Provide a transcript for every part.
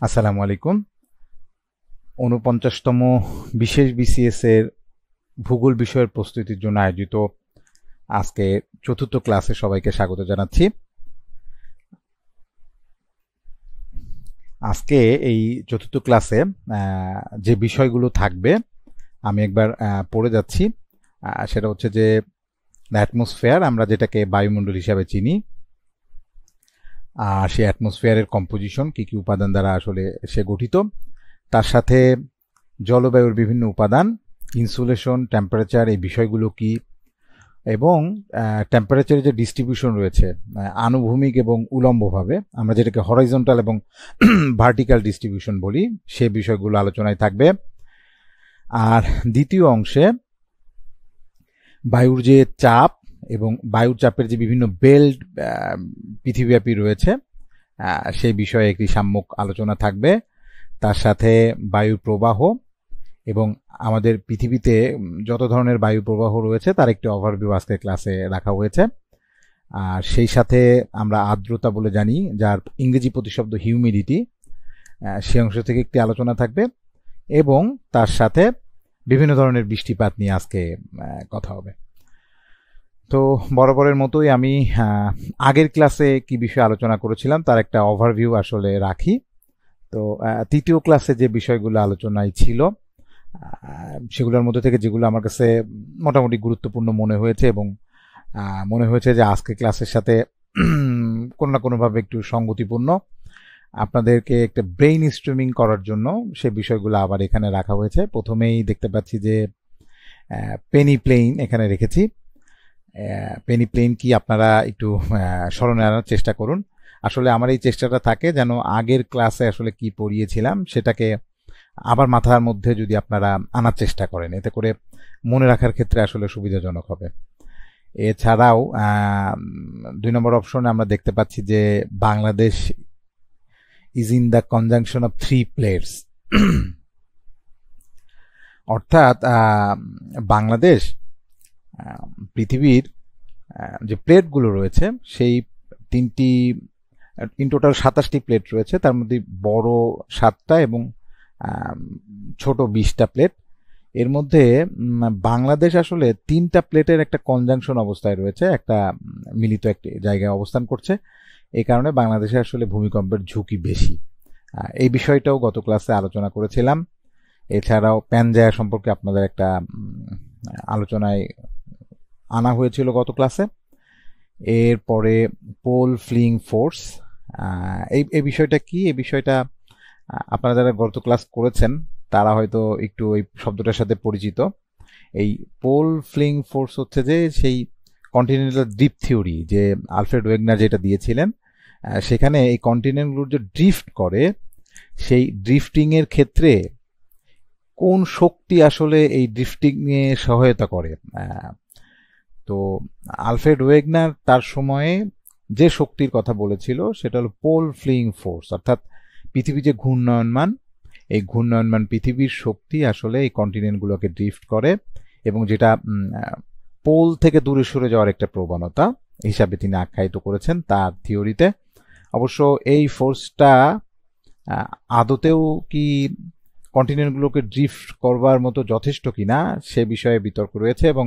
আসসালামু আলাইকুম। ৪৯তম বিশেষ বিসিএস এর ভূগোল বিষয়ের প্রস্তুতির জন্য আয়োজিত আজকে চতুর্থ ক্লাসে সবাইকে স্বাগত জানাচ্ছি। আজকে এই চতুর্থ ক্লাসে যে বিষয়গুলো থাকবে আমি একবার পড়ে যাচ্ছি। সেটা হচ্ছে যে অ্যাটমসফেয়ার, আমরা যেটাকে বায়ুমণ্ডল হিসাবে চিনি, আর সেই অ্যাটমসফেয়ারের কম্পোজিশন, কি কি উপাদান দ্বারা আসলে সে গঠিত, তার সাথে জলবায়ুর বিভিন্ন উপাদান, ইনসুলেশন, টেম্পারেচার, এই বিষয়গুলো কি, এবং টেম্পারেচারের যে ডিস্ট্রিবিউশন রয়েছে আনুভূমিক এবং উলম্বভাবে, আমরা যেটাকে হরাইজন্টাল এবং ভার্টিক্যাল ডিস্ট্রিবিউশন বলি, সে বিষয়গুলো আলোচনায় থাকবে। আর দ্বিতীয় অংশে বায়ুর যে চাপ এবং বায়ুর চাপের যে বিভিন্ন বেল্ট পৃথিবীব্যাপী রয়েছে, সেই বিষয়ে একটি সাম্যক আলোচনা থাকবে। তার সাথে বায়ুর প্রবাহ এবং আমাদের পৃথিবীতে যত ধরনের বায়ু প্রবাহ রয়েছে তার একটি ওভারভিউ আজকের ক্লাসে রাখা হয়েছে। আর সেই সাথে আমরা আর্দ্রতা বলে জানি, যার ইংরেজি প্রতিশব্দ হিউমিডিটি, সে অংশ থেকে একটি আলোচনা থাকবে, এবং তার সাথে বিভিন্ন ধরনের বৃষ্টিপাত নিয়ে আজকে কথা হবে। তো বরাবরের মতোই আমি আগের ক্লাসে কি বিষয়ে আলোচনা করেছিলাম তার একটা ওভারভিউ আসলে রাখি। তো তৃতীয় ক্লাসে যে বিষয়গুলো আলোচনায় ছিল সেগুলোর মধ্যে থেকে যেগুলো আমার কাছে মোটামুটি গুরুত্বপূর্ণ মনে হয়েছে এবং মনে হয়েছে যে আজকে ক্লাসের সাথে কোনো না কোনোভাবে একটু সঙ্গতিপূর্ণ, আপনাদেরকে একটা ব্রেইন স্ট্রিমিং করার জন্য সে বিষয়গুলো আবার এখানে রাখা হয়েছে। প্রথমেই দেখতে পাচ্ছি যে পেনি প্লেন এখানে রেখেছি। পেনি প্লেন কি আপনারা একটু স্মরণে আনার চেষ্টা করুন। আসলে আমার এই চেষ্টাটা থাকে যেন আগের ক্লাসে আসলে কি পড়িয়েছিলাম সেটাকে আবার মাথার মধ্যে যদি আপনারা আনার চেষ্টা করেন, এতে করে মনে রাখার ক্ষেত্রে আসলে সুবিধাজনক হবে। এছাড়াও 2 নম্বর অপশনে আমরা দেখতে পাচ্ছি যে Bangladesh is in the conjunction of 3 plates, অর্থাৎ বাংলাদেশ পৃথিবীর যে প্লেটগুলো রয়েছে সেই তিনটি, ইন টোটাল 27টি প্লেট রয়েছে, তার মধ্যে বড় 7টা এবং ছোট 20টা প্লেট। এর মধ্যে বাংলাদেশ আসলে 3টা প্লেটের একটা কনজাংশন অবস্থায় রয়েছে, একটা মিলিত একটি জায়গায় অবস্থান করছে। এই কারণে বাংলাদেশে আসলে ভূমিকম্পের ঝুঁকি বেশি। এই বিষয়টাও গত ক্লাসে আলোচনা করেছিলাম। এছাড়াও প্যানজায়া সম্পর্কে আপনাদের একটা আলোচনায় আনা হয়েছিল গত ক্লাসে। এরপরে পোল ফ্লিং ফোর্স, এই বিষয়টা কি, এই বিষয়টা আপনারা যারা গত ক্লাস করেছেন তারা হয়তো একটু এই শব্দটার সাথে পরিচিত। এই পোল ফ্লিং ফোর্স হচ্ছে যে সেই কন্টিনেন্টাল ড্রিফট থিওরি, যে আলফ্রেড ওয়েগনার যেটা দিয়েছিলেন, সেখানে এই কন্টিনেন্টগুলোর যে ড্রিফট করে সেই ড্রিফটিং এর ক্ষেত্রে কোন শক্তি আসলে এই ড্রিফটিং এ সহায়তা করে। তো আলফ্রেড ওয়েগনার তার সময়ে যে শক্তির কথা বলেছিল সেটা হলো পোল ফ্লিং ফোর্স, অর্থাৎ পৃথিবী যে ঘূর্ণয়নমান, এই ঘূর্ণয়নমান পৃথিবীর শক্তি আসলে এই কন্টিনেন্টগুলোকে ড্রিফট করে, এবং যেটা পোল থেকে দূরে সরে যাওয়ার একটা প্রবণতা হিসাবে তিনি আখ্যায়িত করেছেন তার থিওরিতে। অবশ্য এই ফোর্সটা আদতেও কি কন্টিনেন্টগুলোকে ড্রিফট করবার মতো যথেষ্ট কিনা সে বিষয়ে বিতর্ক রয়েছে, এবং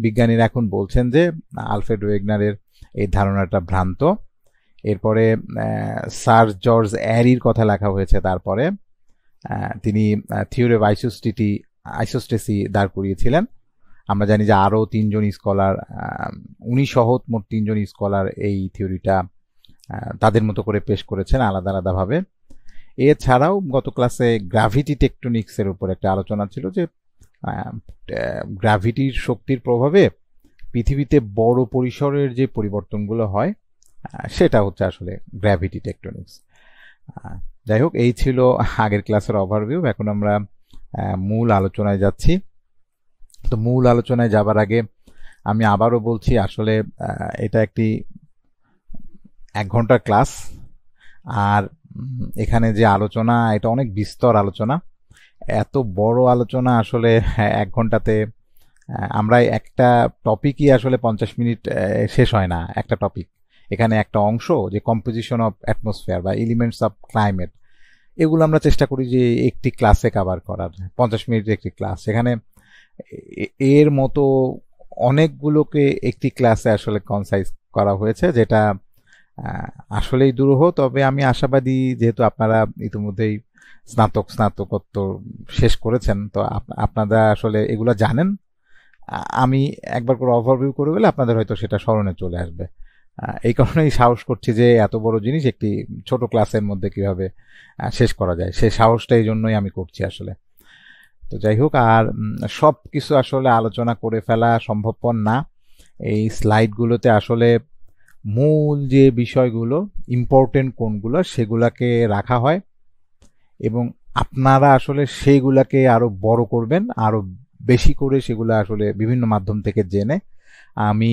বিজ্ঞানীরা এখন বলছেন যে আলফ্রেড ওয়েগনারের এই ধারণাটা ভ্রান্ত। এরপরে স্যার জর্জ অ্যারির কথা লেখা হয়েছে। তারপরে তিনি থিওরি অফ আইসোস্টেসি দাঁড় করিয়েছিলেন। আমরা জানি যে আরও 3জন স্কলার, উনি সহ মোট 3জন স্কলার এই থিওরিটা তাদের মতো করে পেশ করেছেন আলাদা আলাদাভাবে। এছাড়াও গত ক্লাসে গ্র্যাভিটি টেকটনিক্সের উপর একটা আলোচনা ছিল, যে গ্র্যাভিটির শক্তির প্রভাবে পৃথিবীতে বড় পরিসরের যে পরিবর্তনগুলো হয় সেটা হচ্ছে আসলে গ্র্যাভিটি টেকটনিক্স। যাই হোক, এই ছিল আগের ক্লাসের ওভারভিউ। এখন আমরা মূল আলোচনায় যাচ্ছি। তো মূল আলোচনায় যাবার আগে আমি আবারও বলছি, আসলে এটা একটি 1 ঘন্টার ক্লাস, আর এখানে যে আলোচনা এটা অনেক বিস্তর আলোচনা। এত বড় আলোচনা আসলে 1 ঘন্টাতে আমরা একটা টপিকই আসলে 50 মিনিট শেষ হয় না। একটা টপিক, এখানে একটা অংশ যে কম্পোজিশন অফ অ্যাটমসফিয়ার বা এলিমেন্টস অফ ক্লাইমেট, এগুলো আমরা চেষ্টা করি যে একটি ক্লাসে কভার করার, 50 মিনিটের একটি ক্লাস। সেখানে এর মতো অনেকগুলোকে একটি ক্লাসে আসলে কনসাইজ করা হয়েছে, যেটা আসলেই দুরূহ। তবে আমি আশাবাদী, যেহেতু আপনারা ইতিমধ্যেই স্নাতকোত্তর শেষ করেছেন, তো আপনারা আসলে এগুলো জানেন। আমি একবার করে ওভারভিউ করে গেলে আপনাদের হয়তো সেটা স্মরণে চলে আসবে। এই কারণেই সাহস করছি যে এত বড় জিনিস একটি ছোট ক্লাসের মধ্যে কিভাবে শেষ করা যায়, সেই সাহসটা এই জন্যই আমি করছি আসলে। তো যাই হোক, আর সব কিছু আসলে আলোচনা করে ফেলা সম্ভবপর না। এই স্লাইডগুলোতে আসলে মূল যে বিষয়গুলো, ইম্পর্টেন্ট কোনগুলো, সেগুলাকে রাখা হয় এবং আপনারা আসলে সেইগুলাকে আরো বড় করবেন, আরো বেশি করে সেগুলো আসলে বিভিন্ন মাধ্যম থেকে জেনে। আমি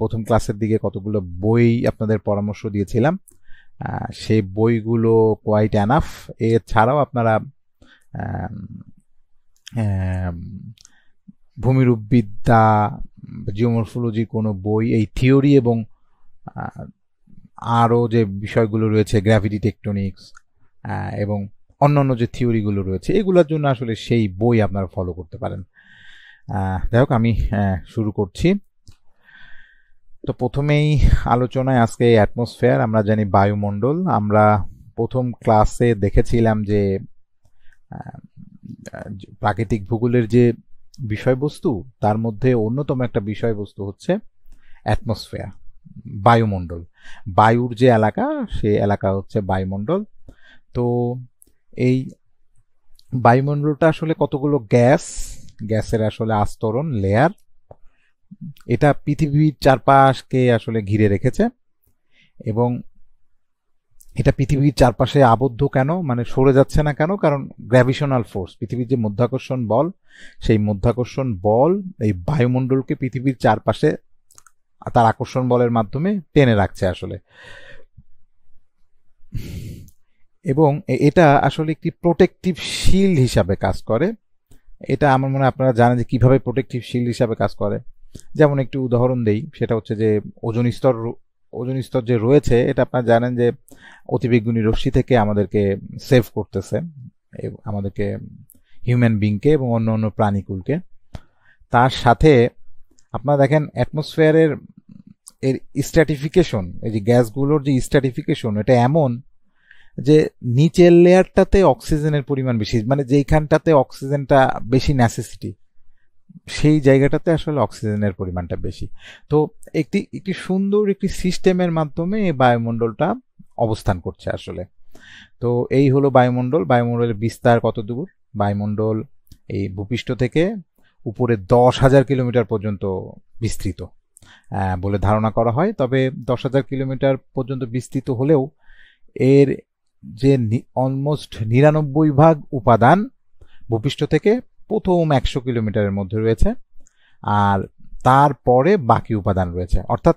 প্রথম ক্লাসের দিকে কতগুলো বই আপনাদের পরামর্শ দিয়েছিলাম, সেই বইগুলো কোয়াইট এনাফ। এছাড়াও আপনারা ভূমিরূপবিদ্যা, জিওমরফোলজি কোনো বই, এই থিওরি এবং আরও যে বিষয়গুলো রয়েছে, গ্র্যাভিটি টেকটনিক্স এবং অন্যান্য যে থিওরিগুলো রয়েছে, এগুলোর জন্য আসলে সেই বই আপনারা ফলো করতে পারেন। যাই হোক, আমি শুরু করছি। তো প্রথমেই আলোচনায় আজকে অ্যাটমসফেয়ার। আমরা জানি বায়ুমণ্ডল। আমরা প্রথম ক্লাসে দেখেছিলাম যে প্রাকৃতিক ভূগোলের যে বিষয়বস্তু, তার মধ্যে অন্যতম একটা বিষয়বস্তু হচ্ছে অ্যাটমসফেয়ার, বায়ুমণ্ডল। বায়ুর যে এলাকা, সেই এলাকা হচ্ছে বায়ুমণ্ডল। তো এই বায়ুমণ্ডলটা আসলে কতগুলো গ্যাসের আসলে আস্তরণ, লেয়ার। এটা পৃথিবীর চারপাশকে আসলে ঘিরে রেখেছে এবং এটা পৃথিবীর চারপাশে আবদ্ধ কেন, মানে সরে যাচ্ছে না কেন? কারণ গ্র্যাভিশনাল ফোর্স, পৃথিবীর যে মধ্যাকর্ষণ বল, সেই মধ্যাকর্ষণ বল এই বায়ুমণ্ডলকে পৃথিবীর চারপাশে তার আকর্ষণ বলের মাধ্যমে টেনে রাখছে আসলে। এবং এটা আসলে একটি প্রোটেক্টিভ শিল্ড হিসাবে কাজ করে। এটা আমার মনে হয় আপনারা জানেন যে কিভাবে প্রোটেক্টিভ শিল্ড হিসাবে কাজ করে। যেমন একটু উদাহরণ দেই, সেটা হচ্ছে যে ওজোন স্তর যে রয়েছে, এটা আপনারা জানেন যে অতিবেগুনি রশ্মি থেকে আমাদেরকে সেভ করতেছে, আমাদেরকে, হিউম্যান বিংকে এবং অন্য অন্য প্রাণীকুলকে। তার সাথে আপনারা দেখেন অ্যাটমসফিয়ারের এর স্ট্র্যাটিফিকেশন, এই যে গ্যাসগুলোর যে স্ট্র্যাটিফিকেশন, এটা এমন যে নিচের লেয়ারটাতে অক্সিজেনের পরিমাণ বেশি, মানে যেইখানটাতে অক্সিজেনটা বেশি নেসেসিটি, সেই জায়গাটাতে আসলে অক্সিজেনের পরিমাণটা বেশি। তো একটি সুন্দর একটি সিস্টেমের মাধ্যমে এই বায়ুমণ্ডলটা অবস্থান করছে আসলে। তো এই হলো বায়ুমণ্ডল। বায়ুমণ্ডলের বিস্তার কত দূর? বায়ুমণ্ডল এই ভূপৃষ্ঠ থেকে উপরে 10,000 কিলোমিটার পর্যন্ত বিস্তৃত বলে ধারণা করা হয়। তবে 10,000 কিলোমিটার পর্যন্ত বিস্তৃত হলেও এর যে অলমোস্ট 99% উপাদান ভূপৃষ্ঠ থেকে প্রথম 100 কিলোমিটারের মধ্যে রয়েছে, আর তারপরে বাকি উপাদান রয়েছে। অর্থাৎ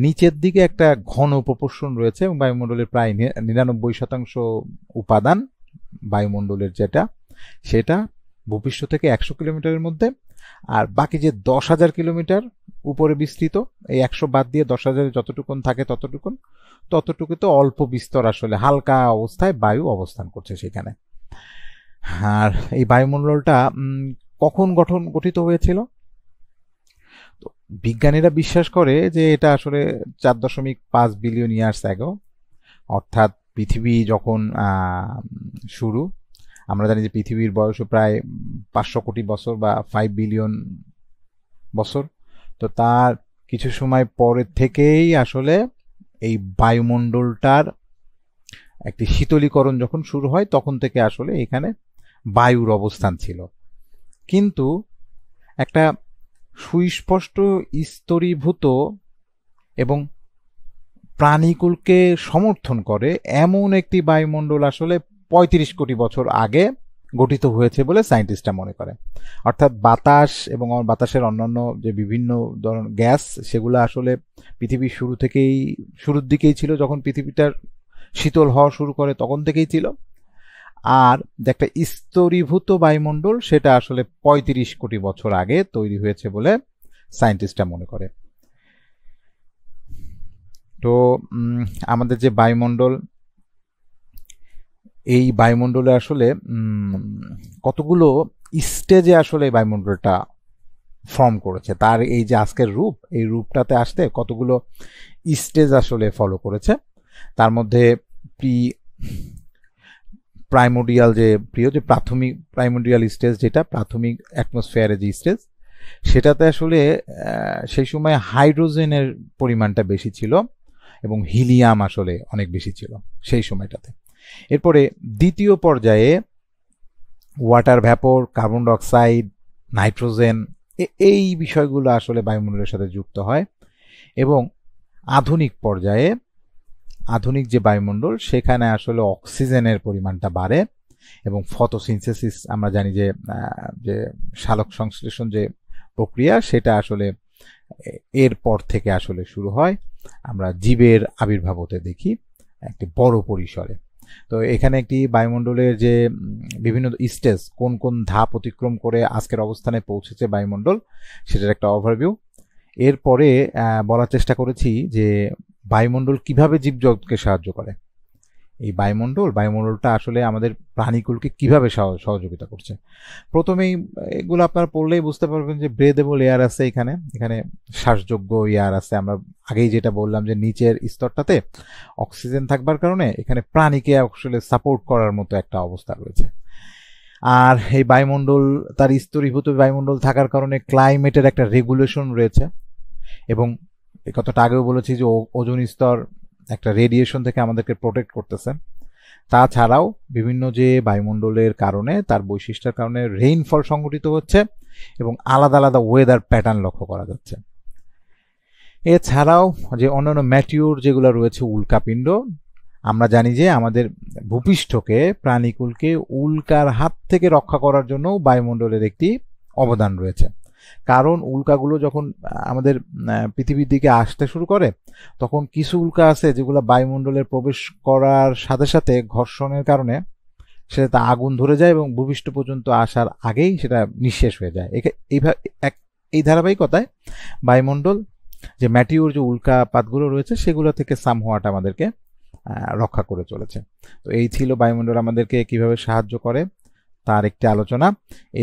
নিচের দিকে একটা ঘন প্রপোর্শন রয়েছে এবং বায়ুমণ্ডলের প্রায় 99% উপাদান বায়ুমণ্ডলের যেটা, সেটা ভূপৃষ্ঠ থেকে 100 কিলোমিটারের মধ্যে। আর বাকি যে 10,000 কিলোমিটার উপরে বিস্তৃত, এই 100 বাদ দিয়ে 10,000 যতটুকুন থাকে ততটুকুতে অল্প বিস্তর আসলে হালকা অবস্থায় বায়ু অবস্থান করছে সেখানে। আর এই বায়ুমণ্ডলটা কখন গঠিত হয়েছিল? তো বিজ্ঞানীরা বিশ্বাস করে যে এটা আসলে 4.5 বিলিয়ন ইয়ার্স অ্যাগো, অর্থাৎ পৃথিবী যখন শুরু। আমরা জানি যে পৃথিবীর বয়স প্রায় 500 কোটি বছর বা 5 বিলিয়ন বছর। তো তার কিছু সময় পরে থেকেই আসলে এই বায়ুমণ্ডলটার একটি শীতলীকরণ যখন শুরু হয়, তখন থেকে আসলে এখানে বায়ুর অবস্থান ছিল। কিন্তু একটা সুস্পষ্ট স্তরীভূত এবং প্রাণীকুলকে সমর্থন করে এমন একটি বায়ুমণ্ডল আসলে 35 কোটি বছর আগে গঠিত হয়েছে বলে সায়েন্টিস্টরা মনে করে। অর্থাৎ বাতাস এবং বাতাসের অন্যান্য যে বিভিন্ন ধরনের গ্যাস, সেগুলো আসলে পৃথিবীর শুরুর দিকেই ছিল, যখন পৃথিবীটার শীতল হওয়া শুরু করে তখন থেকেই ছিল। আর যে একটা স্তরীভূত বায়ুমণ্ডল, সেটা আসলে 35 কোটি বছর আগে তৈরি হয়েছে বলে সায়েন্টিস্টরা মনে করে। তো আমাদের যে বায়ুমণ্ডল, এই বায়ুমণ্ডলে আসলে কতগুলো স্টেজে আসলে এই বায়ুমণ্ডলটা ফর্ম করেছে, তার এই যে আজকের রূপ, এই রূপটাতে আসতে কতগুলো স্টেজ আসলে ফলো করেছে। তার মধ্যে প্রাথমিক প্রাইমোডিয়াল স্টেজ, যেটা প্রাথমিক অ্যাটমসফিয়ারে যে স্টেজ, সেটাতে আসলে সেই সময় হাইড্রোজেনের পরিমাণটা বেশি ছিল এবং হিলিয়াম আসলে অনেক বেশি ছিল সেই সময়টাতে। এরপরে দ্বিতীয় পর্যায়ে water vapour, carbon dioxide, nitrogen, এই বিষয়গুলো আসলে বায়ুমণ্ডলের সাথে যুক্ত হয়। এবং আধুনিক পর্যায়ে, আধুনিক যে বায়ুমণ্ডল, সেখানে আসলে অক্সিজেনের পরিমাণটা বাড়ে এবং ফটোসিনথেসিস, আমরা জানি যে সালোক সংশ্লেষণ যে প্রক্রিয়া, সেটা আসলে এরপর থেকে আসলে শুরু হয়। আমরা জীবের আবির্ভাব হতে দেখি একটি বড় পরিসরে। তো এখানে একটি বায়ুমণ্ডলের যে বিভিন্ন স্টেজ, কোন কোন ধাপ অতিক্রম করে আজকের অবস্থানে পৌঁছেছে বায়ুমণ্ডল, সেটার একটা ওভারভিউ। এরপরে বলার চেষ্টা করেছি যে বায়ুমণ্ডল কিভাবে জীবজগৎকে সাহায্য করে। এই বায়ুমণ্ডলটা আসলে আমাদের প্রাণীকুলকে কিভাবে সহযোগিতা করছে। প্রথমেই এগুলো আপনারা পড়লেই বুঝতে পারবেন যে ব্রেদেবল এয়ার আছে, এখানে শ্বাসযোগ্য এয়ার আছে। আমরা আগেই যেটা বললাম যে নিচের স্তরটাতে অক্সিজেন থাকবার কারণে এখানে প্রাণীকে আসলে সাপোর্ট করার মতো একটা অবস্থা রয়েছে। আর এই বায়ুমণ্ডল, তার স্তরীভূত বায়ুমণ্ডল থাকার কারণে ক্লাইমেটের একটা রেগুলেশন রয়েছে। এবং এই কথাটা আগেও বলেছি যে ওজোন স্তর একটা রেডিয়েশন থেকে আমাদেরকে প্রোটেক্ট করতেছে। তাছাড়াও বিভিন্ন যে বায়ুমণ্ডলের কারণে, তার বৈশিষ্ট্যের কারণে রেইনফল সংঘটিত হচ্ছে এবং আলাদা আলাদা ওয়েদার প্যাটার্ন লক্ষ্য করা যাচ্ছে। এছাড়াও যে অন্যান্য ম্যাটিউর যেগুলো রয়েছে, উল্কাপিণ্ড, আমরা জানি যে আমাদের ভূপৃষ্ঠকে, প্রাণীকুলকে উল্কার হাত থেকে রক্ষা করার জন্য বায়ুমণ্ডলের একটি অবদান রয়েছে। কারণ উল্কাগুলো যখন আমাদের পৃথিবীর দিকে আসতে শুরু করে, তখন কিছু উল্কা আছে যেগুলো বায়ুমণ্ডলে প্রবেশ করার সাথে সাথে ঘর্ষণের কারণে সেটা আগুন ধরে যায় এবং ভূপৃষ্ঠ পর্যন্ত আসার আগেই সেটা নিঃশেষ হয়ে যায়। এই ধারাবাহিকতায় বায়ুমণ্ডল যে ম্যাটিউর যে উল্কাপাতগুলো রয়েছে, সেগুলো থেকে সামহাট আমাদেরকে রক্ষা করে চলেছে। তো এই ছিল বায়ুমণ্ডল আমাদেরকে কিভাবে সাহায্য করে তার একটি আলোচনা।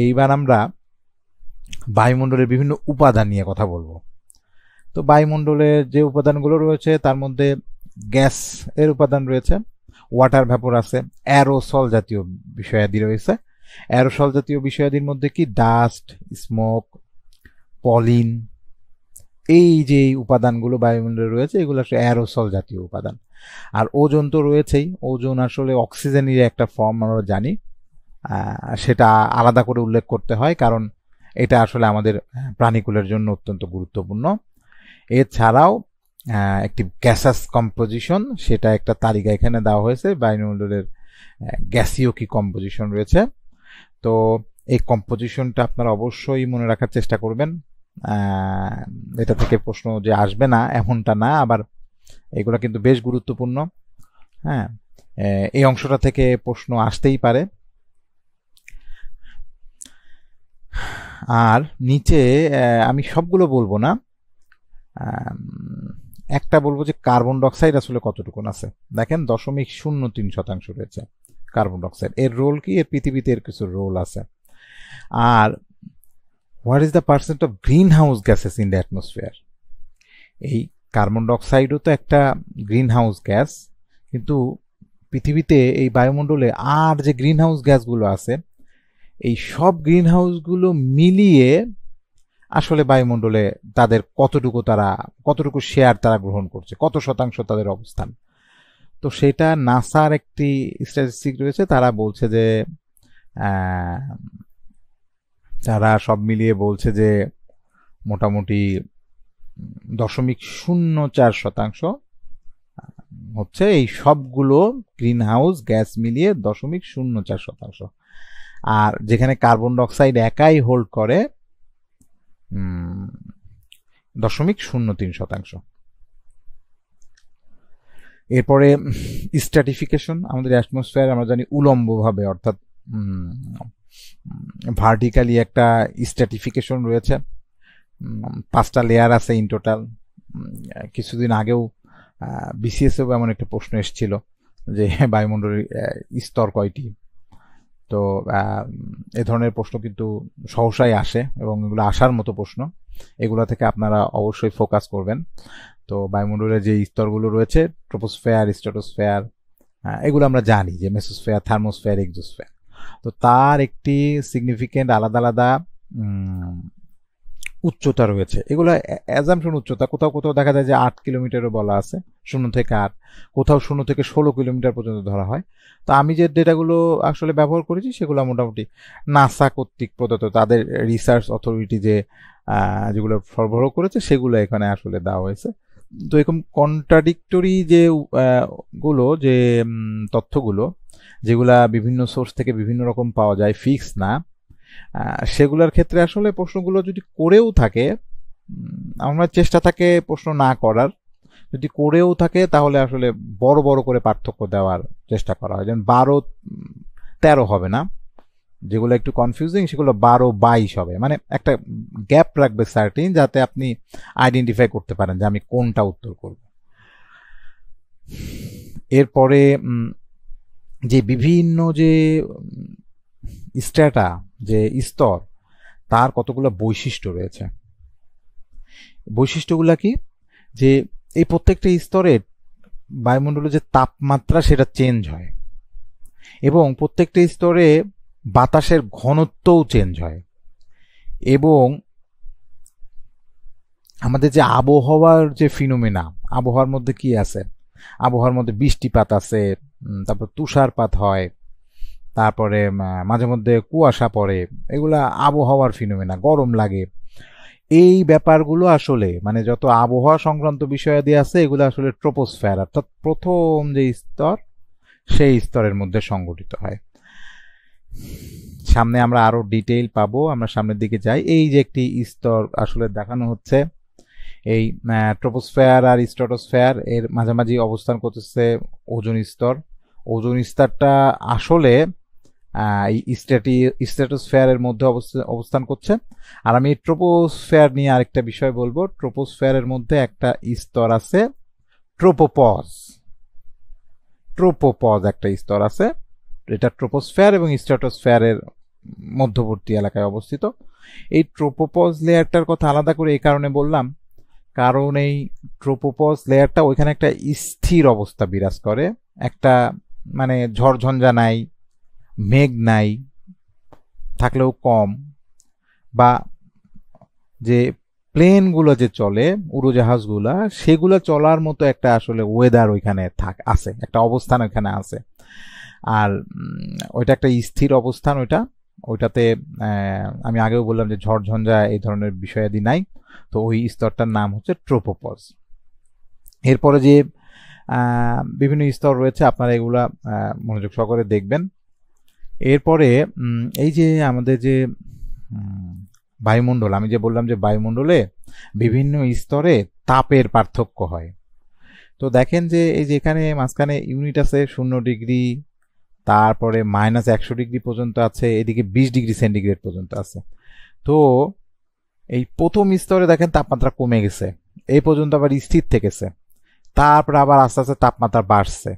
এইবার আমরা বায়ুমণ্ডলের বিভিন্ন উপাদান নিয়ে কথা বলবো। তো বায়ুমণ্ডলের যে উপাদানগুলো রয়েছে, তার মধ্যে গ্যাস এর উপাদান রয়েছে, ওয়াটার ভ্যাপর আছে, অ্যারোসল জাতীয় বিষয়াদি রয়েছে। অ্যারোসল জাতীয় বিষয়াদির মধ্যে কি ডাস্ট, স্মোক, পলিন, এই যে উপাদানগুলো বায়ুমণ্ডলে রয়েছে, এগুলো আসলে অ্যারোসল জাতীয় উপাদান। আর ওজোন তো রয়েছেই। ওজোন আসলে অক্সিজেনের একটা ফর্ম, আমরা জানি। সেটা আলাদা করে উল্লেখ করতে হয়, কারণ এটা আসলে আমাদের প্রাণীকুলের জন্য অত্যন্ত গুরুত্বপূর্ণ। এছাড়াও একটি গ্যাসাস কম্পোজিশন, সেটা একটা তালিকা এখানে দেওয়া হয়েছে, বায়ুমণ্ডলের গ্যাসীয় কি কম্পোজিশন রয়েছে। তো এই কম্পোজিশনটা আপনারা অবশ্যই মনে রাখার চেষ্টা করবেন। এটা থেকে প্রশ্ন যে আসবে না এমনটা না, আবার এগুলো কিন্তু বেশ গুরুত্বপূর্ণ। হ্যাঁ, এই অংশটা থেকে প্রশ্ন আসতেই পারে। আর নিচে আমি সবগুলো বলবো না, একটা বলবো যে কার্বন ডাইঅক্সাইড আসলে কতটুকু আছে। দেখেন 0.03% রয়েছে কার্বন ডাইঅক্সাইড। এর রোল কি? এর পৃথিবীতে এর কিছু রোল আছে। আর what is the percent of green house gases in the atmosphere? এই কার্বন ডাইঅক্সাইডও তো একটা গ্রিন হাউস গ্যাস, কিন্তু পৃথিবীতে এই বায়ুমণ্ডলে আর যে গ্রিন হাউস গ্যাসগুলো আছে, এই সব গ্রিন হাউসগুলো মিলিয়ে আসলে বায়ুমণ্ডলে তাদের কতটুকু শেয়ার তারা গ্রহণ করছে, কত শতাংশ তাদের অবস্থান। তো সেটা নাসার একটি স্ট্যাটিস্টিক রয়েছে, তারা বলছে যে তারা সব মিলিয়ে বলছে যে মোটামুটি 0.04% হচ্ছে এই সবগুলো গ্রিন হাউস গ্যাস মিলিয়ে 0.04%। আর যেখানে কার্বন ডাইঅক্সাইড একাই হোল্ড করে 0.03%। এরপরে স্ট্র্যাটিফিকেশন, আমাদের অ্যাটমসফিয়ার আমরা জানি উলম্বভাবে, অর্থাৎ ভার্টিক্যালি একটা স্ট্র্যাটিফিকেশন রয়েছে। 5টা লেয়ার আছে ইন টোটাল। কিছুদিন আগেও বিসিএস এমন একটা প্রশ্ন এসেছিল যে বায়ুমণ্ডলের স্তর কয়টি। তো এ ধরনের প্রশ্ন কিন্তু সহসাই আসে এবং এগুলো আসার মতো প্রশ্ন, এগুলো থেকে আপনারা অবশ্যই ফোকাস করবেন। তো বায়ুমণ্ডলের যে স্তরগুলো রয়েছে, ট্রোপোস্ফিয়ার, স্ট্র্যাটোস্ফিয়ার, এগুলো আমরা জানি যে মেসোস্ফিয়ার, থার্মোস্ফিয়ার, এক্সোস্ফিয়ার। তো তার একটি সিগনিফিকেন্ট আলাদা আলাদা উচ্চতা রয়েছে। এগুলো অ্যাজাম্পশন উচ্চতা, কোথাও কোথাও দেখা যায় যে 8 কিলোমিটারও বলা আছে, 0 থেকে 8, কোথাও 0 থেকে 16 কিলোমিটার পর্যন্ত ধরা হয়। তো আমি যে ডেটাগুলো আসলে ব্যবহার করেছি সেগুলো মোটামুটি নাসা কর্তৃক প্রদত্ত, তাদের রিসার্চ অথরিটি যে যেগুলো সরবরাহ করেছে সেগুলো এখানে আসলে দেওয়া হয়েছে। তো এরকম কন্ট্রাডিক্টরি যে যে তথ্যগুলো, যেগুলা বিভিন্ন সোর্স থেকে বিভিন্ন রকম পাওয়া যায়, ফিক্স না, সেগুলোর ক্ষেত্রে আসলে প্রশ্নগুলো যদি করেও থাকে, আমার চেষ্টা থাকে প্রশ্ন না করার, যদি করেও থাকে তাহলে আসলে বড় বড় করে পার্থক্য দেওয়ার চেষ্টা করা হয়, যেমন 12-13 হবে না, যেগুলো একটু কনফিউজিং সেগুলো 12-22 হবে, মানে একটা গ্যাপ রাখবে সার্টিন, যাতে আপনি আইডেন্টিফাই করতে পারেন যে আমি কোনটা উত্তর করব। এরপরে যে বিভিন্ন যে স্ট্র্যাটা, যে স্তর, তার কতগুলো বৈশিষ্ট্য রয়েছে। বৈশিষ্ট্যগুলো কি, যে এই প্রত্যেকটা স্তরের বায়ুমণ্ডলের যে তাপমাত্রা সেটা চেঞ্জ হয়, এবং প্রত্যেকটা স্তরে বাতাসের ঘনত্বও চেঞ্জ হয়, এবং আমাদের যে আবহাওয়ার যে ফিনোমেনা, আবহাওয়ার মধ্যে কি আছে, আবহাওয়ার মধ্যে বৃষ্টিপাত আছে, তারপর তুষারপাত হয়, তারপরে মাঝে মধ্যে কুয়াশা পড়ে, এগুলা আবহাওয়ার ফিনোমেনা, গরম লাগে, এই ব্যাপারগুলো আসলে মানে যত আবহাওয়া সংক্রান্ত বিষয়াদি আছে এগুলো আসলে ট্রোপোস্ফিয়ার, অর্থাৎ প্রথম যে স্তর সেই স্তরের মধ্যে সংগঠিত হয়। সামনে আমরা আরো ডিটেইল পাবো, আমরা সামনের দিকে যাই। এই যে একটি স্তর আসলে দেখানো হচ্ছে, এই ট্রোপোস্ফিয়ার আর স্ট্র্যাটোস্ফিয়ার এর মাঝামাঝি অবস্থান করতেছে ওজোন স্তর। ওজোন স্তরটা আসলে স্ট্র্যাটোস্ফিয়ারের মধ্যে অবস্থান করছে। আর আমি ট্রোপোস্ফিয়ার নিয়ে আরেকটা বিষয় বলবো। ট্রোপোস্ফিয়ারের মধ্যে একটা স্তর আছে ট্রোপোপজ, ট্রোপোপজ একটা স্তর আছে, এটা ট্রোপোস্ফিয়ার এবং স্ট্র্যাটোস্ফিয়ারের মধ্যবর্তী এলাকায় অবস্থিত। এই ট্রোপোপজ লেয়ারটার কথা আলাদা করে এই কারণে বললাম, কারণ এই ট্রোপোপজ লেয়ারটা ওইখানে একটা স্থির অবস্থা বিরাজ করে, একটা মানে ঝড়ঝঞ্ঝা নাই, মেঘ নাই, থাকলেও কম, বা যে প্লেনগুলো যে চলে, উড়োজাহাজগুলা, সেগুলো চলার মতো একটা আসলে ওয়েদার ওইখানে আছে, একটা অবস্থান ওইখানে আছে। আর ওইটা একটা স্থির অবস্থান, ওইটাতে আমি আগেও বললাম যে ঝড়ঝঞ্ঝা এই ধরনের বিষয়াদি নাই। তো ওই স্তরটার নাম হচ্ছে ট্রোপোপজ। এরপরে যে বিভিন্ন স্তর রয়েছে, আপনারা এগুলা মনোযোগ সহকারে দেখবেন। এরপরে এই যে আমাদের যে বায়ুমণ্ডল, আমি যে বললাম যে বায়ুমণ্ডলে বিভিন্ন স্তরে তাপের পার্থক্য হয়। তো দেখেন যে এই যে এখানে মাঝখানে ইউনিট আছে 0 ডিগ্রি, তারপরে -100 ডিগ্রি পর্যন্ত আছে, এদিকে 20 ডিগ্রি সেন্টিগ্রেড পর্যন্ত আছে। তো এই প্রথম স্তরে দেখেন তাপমাত্রা কমে গেছে, এই পর্যন্ত আবার স্থির থেকেছে, তারপর আবার আস্তে আস্তে তাপমাত্রা বাড়ছে,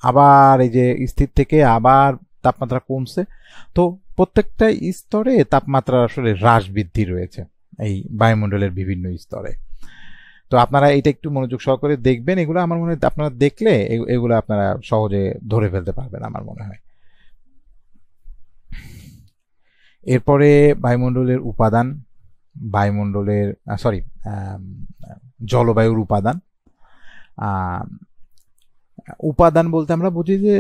আবার এই যে স্থির থেকে আবার তাপমাত্রা কমছে। তো প্রত্যেকটা স্তরে তাপমাত্রা আসলে হ্রাস বৃদ্ধি রয়েছে এই বায়ুমণ্ডলের বিভিন্ন স্তরে। তো আপনারা এটা একটু মনোযোগ সহকারে দেখবেন, এগুলো আমার মনে হয় আপনারা দেখলে এগুলো আপনারা সহজে ধরে ফেলতে পারবেন আমার মনে হয়। এরপরে বায়ুমণ্ডলের উপাদান, বায়ুমণ্ডলের জলবায়ুর উপাদান। উপাদান বলতে আমরা বুঝি যে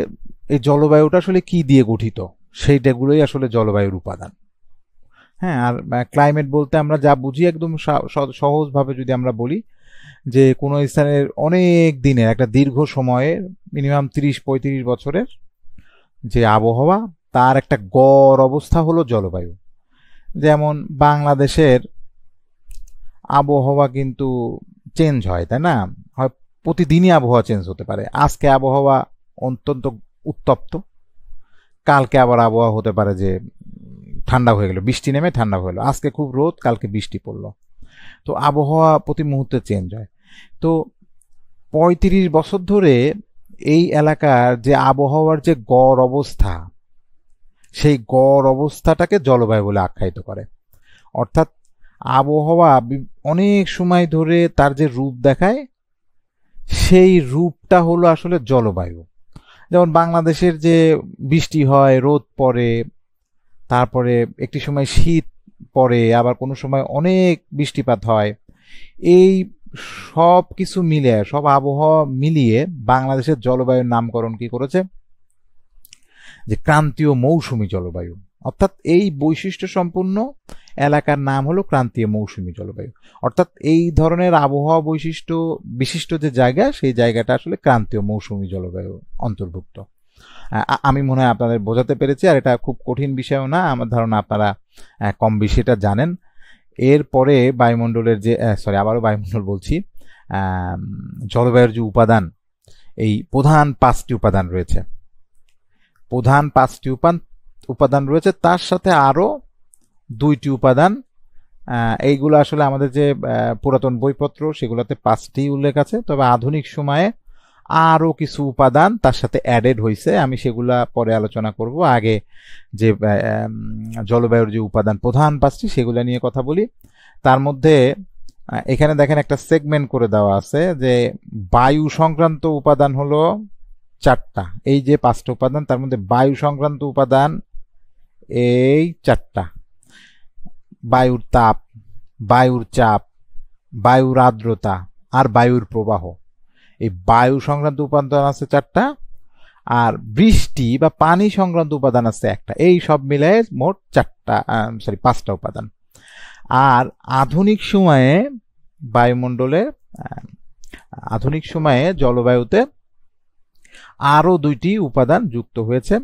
এই জলবায়ুটা আসলে কি দিয়ে গঠিত, সেইটাগুলোই আসলে জলবায়ুর উপাদান। হ্যাঁ, আর ক্লাইমেট বলতে আমরা যা বুঝি একদম সহজভাবে যদি আমরা বলি যে কোনো স্থানের অনেক দিনের একটা দীর্ঘ সময়ের মিনিমাম 30-35 বছরের যে আবহাওয়া, তার একটা গড় অবস্থা হলো জলবায়ু। যেমন বাংলাদেশের আবহাওয়া কিন্তু চেঞ্জ হয়, তাই না? হয় প্রতিদিনই আবহাওয়া চেঞ্জ হতে পারে। আজকে আবহাওয়া অত্যন্ত উত্তপ্ত, কালকে আবার আবহাওয়া হতে পারে যে ঠান্ডা হয়ে গেল, বৃষ্টি নেমে ঠান্ডা হয়ে গেল, আজকে খুব রোদ, কালকে বৃষ্টি পড়লো। তো আবহাওয়া প্রতি মুহূর্তে চেঞ্জ হয়। তো 35 বছর ধরে এই এলাকার যে আবহাওয়ার যে গড় অবস্থা, সেই গড় অবস্থাটাকে জলবায়ু বলে আখ্যায়িত করে। অর্থাৎ আবহাওয়া অনেক সময় ধরে তার যে রূপ দেখায়, সেই রূপটা হলো আসলে জলবায়ু। যেমন বাংলাদেশের যে বৃষ্টি হয়, রোদ পড়ে, তারপরে একটি সময় শীত পড়ে, আবার কোনো সময় অনেক বৃষ্টিপাত হয়, এই সব কিছু মিলিয়ে, সব আবহাওয়া মিলিয়ে বাংলাদেশের জলবায়ুর নামকরণ কি করেছে, যে ক্রান্তীয় মৌসুমী জলবায়ু। অর্থাৎ এই বৈশিষ্ট্য সম্পন্ন এলাকার নাম হলো ক্রান্তীয় মৌসুমী জলবায়ু। অর্থাৎ এই ধরনের আবহাওয়া বৈশিষ্ট্য বিশিষ্ট যে জায়গা, সেই জায়গাটা আসলে ক্রান্তীয় মৌসুমী জলবায়ু অন্তর্ভুক্ত। আমি মনে হয় আপনাদের বোঝাতে পেরেছি, আর এটা খুব কঠিন বিষয়ও না, আমার ধারণা আপনারা কম বেশি এটা জানেন। এরপরে বায়ুমণ্ডলের যে আবারও বায়ুমণ্ডল বলছি, জলবায়ুর যে উপাদান, এই প্রধান 5টি উপাদান রয়েছে। প্রধান 5টি উপাদান রয়েছে, তার সাথে আরো 2টি উপাদান। এইগুলো আসলে আমাদের যে পুরাতন বইপত্র, সেগুলোতে 5টি উল্লেখ আছে, তবে আধুনিক সময়ে আরো কিছু উপাদান তার সাথে অ্যাডেড হয়েছে। আমি সেগুলা পরে আলোচনা করব। আগে যে জলবায়ুর যে উপাদান প্রধান 5টি, সেগুলা নিয়ে কথা বলি। তার মধ্যে এখানে দেখেন একটা সেগমেন্ট করে দেওয়া আছে যে বায়ু সংক্রান্ত উপাদান হলো 4টা। এই যে 5টা উপাদান, তার মধ্যে বায়ু সংক্রান্ত উপাদান এই 4টা: বায়ুর তাপ, বায়ুর চাপ, বায়ুর আর্দ্রতা আর বায়ুর প্রবাহ। এই বায়ু সংক্রান্ত উপাদান আছে 4টা, আর বৃষ্টি বা পানি সংক্রান্ত উপাদান আছে 1টা। এই সব মিলায়ে মোট 5টা উপাদান। আর আধুনিক সময়ে বায়ুমণ্ডলে, আধুনিক সময়ে জলবায়ুতে আরো 2টি উপাদান যুক্ত হয়েছে।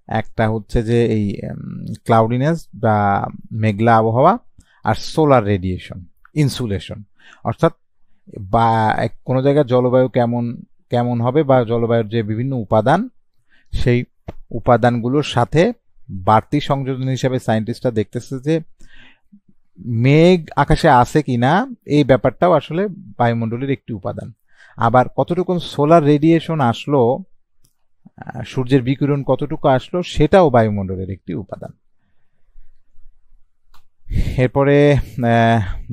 একটা হচ্ছে যে এই ক্লাউডিনেস বা মেঘলা আবহাওয়া, আর সোলার রেডিয়েশন, ইনসুলেশন। অর্থাৎ বা কোনো জায়গায় জলবায়ু কেমন কেমন হবে, বা জলবায়ুর যে বিভিন্ন উপাদান, সেই উপাদানগুলোর সাথে বাড়তি সংযোজন হিসেবে সায়েন্টিস্টরা দেখতেছে যে মেঘ আকাশে আছে কিনা, এই ব্যাপারটাও আসলে বায়ুমণ্ডলের একটি উপাদান। আবার কতটুকু সোলার রেডিয়েশন আসলো, সূর্যের বিকিরণ কতটুকু আসলো, সেটাও বায়ুমণ্ডলের একটি উপাদান। এরপরে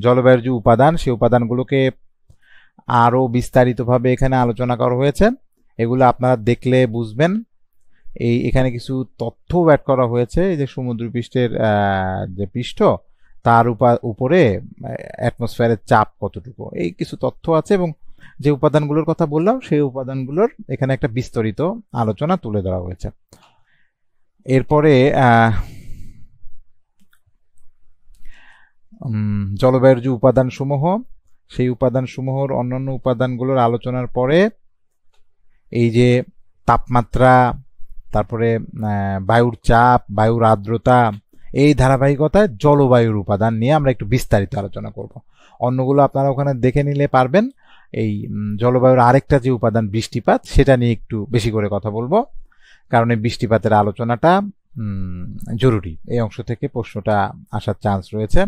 জলবায়ুর যে উপাদান, সেই উপাদানগুলোকে আরো বিস্তারিতভাবে এখানে আলোচনা করা হয়েছে। এগুলো আপনারা দেখলে বুঝবেন। এখানে কিছু তথ্য অ্যাড করা হয়েছে। এই যে সমুদ্রপৃষ্ঠের যে পৃষ্ঠ, তার উপরে অ্যাটমসফিয়ারের চাপ কতটুকু, এই কিছু তথ্য আছে, এবং যে উপাদানগুলোর কথা বললাম, সেই উপাদানগুলোর এখানে একটা বিস্তারিত আলোচনা তুলে ধরা হয়েছে। এরপরে জলবায়ুর যে উপাদান সমূহ, সেই উপাদান সমূহর অন্যান্য উপাদানগুলোর আলোচনার পরে এই যে তাপমাত্রা, তারপরে বায়ুর চাপ, বায়ুর আর্দ্রতা, এই ধারাবাহিকতায় জলবায়ুর উপাদান নিয়ে আমরা একটু বিস্তারিত আলোচনা করব। অন্যগুলো আপনারা ওখানে দেখে নিলে পারবেন। এই জলবায়ুর আরেকটা যে উপাদান বৃষ্টিপাত, সেটা নিয়ে একটু বেশি করে কথা বলবো, কারণ এই বৃষ্টিপাতের আলোচনাটা জরুরি। এই অংশ থেকে প্রশ্নটা আসার চান্স রয়েছে।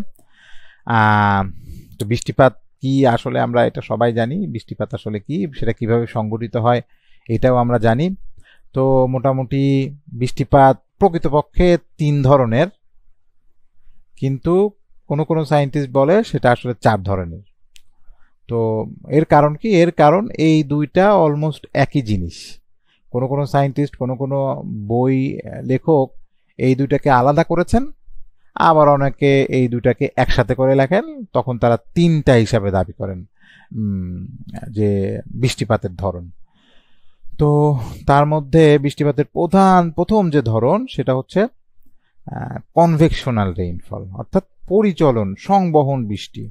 তো বৃষ্টিপাত কি আসলে আমরা এটা সবাই জানি, বৃষ্টিপাত আসলে কি, সেটা কিভাবে সংঘটিত হয় এটাও আমরা জানি। তো মোটামুটি বৃষ্টিপাত প্রকৃতপক্ষে 3 ধরনের, কিন্তু কোনো কোনো সায়েন্টিস্ট বলে সেটা আসলে 4 ধরনের। তো এর কারণ কি? এর কারণ এই দুইটা অলমোস্ট একই জিনিস। কোনো কোনো সায়েন্টিস্ট, কোনো কোনো বই লেখক এই দুইটাকে আলাদা করেছেন, আবার অনেকে এই দুইটাকে একসাথে করে লেখেন, তখন তারা 3টা হিসাবে দাবি করেন যে বৃষ্টিপাতের ধরন। তো তার মধ্যে বৃষ্টিপাতের প্রথম যে ধরন, সেটা হচ্ছে কনভেকশনাল রেইনফল, অর্থাৎ পরিচলন সংবহন বৃষ্টি।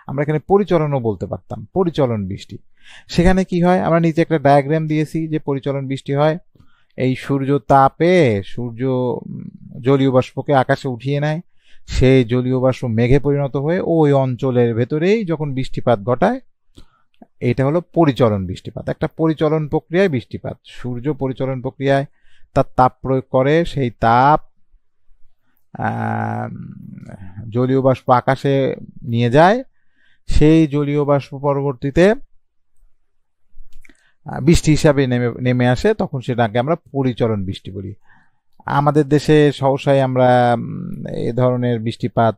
আমরা এখানে পরিচলনও বলতে পারতাম, পরিচলন বৃষ্টি। সেখানে কি হয়, আমরা নিচে একটা ডায়াগ্রাম দিয়েছি যে পরিচলন বৃষ্টি হয়। এই সূর্য তাপে সূর্য জলীয় বাষ্পকে আকাশে উঠিয়ে নেয়, সেই জলীয় বাষ্প মেঘে পরিণত হয়ে ওই অঞ্চলের ভেতরেই যখন বৃষ্টিপাত ঘটায়, এটা হলো পরিচলন বৃষ্টিপাত। একটা পরিচলন প্রক্রিয়ায় বৃষ্টিপাত, সূর্য পরিচলন প্রক্রিয়ায় তার তাপ প্রয়োগ করে, সেই তাপ জলীয় বাষ্প আকাশে নিয়ে যায়, সেই জলীয় বাষ্প পরবর্তীতে বৃষ্টি হিসাবে নেমে আসে, তখন সেটাকে আমরা পরিচলন বৃষ্টি বলি। আমাদের দেশে সহসাই আমরা এ ধরনের বৃষ্টিপাত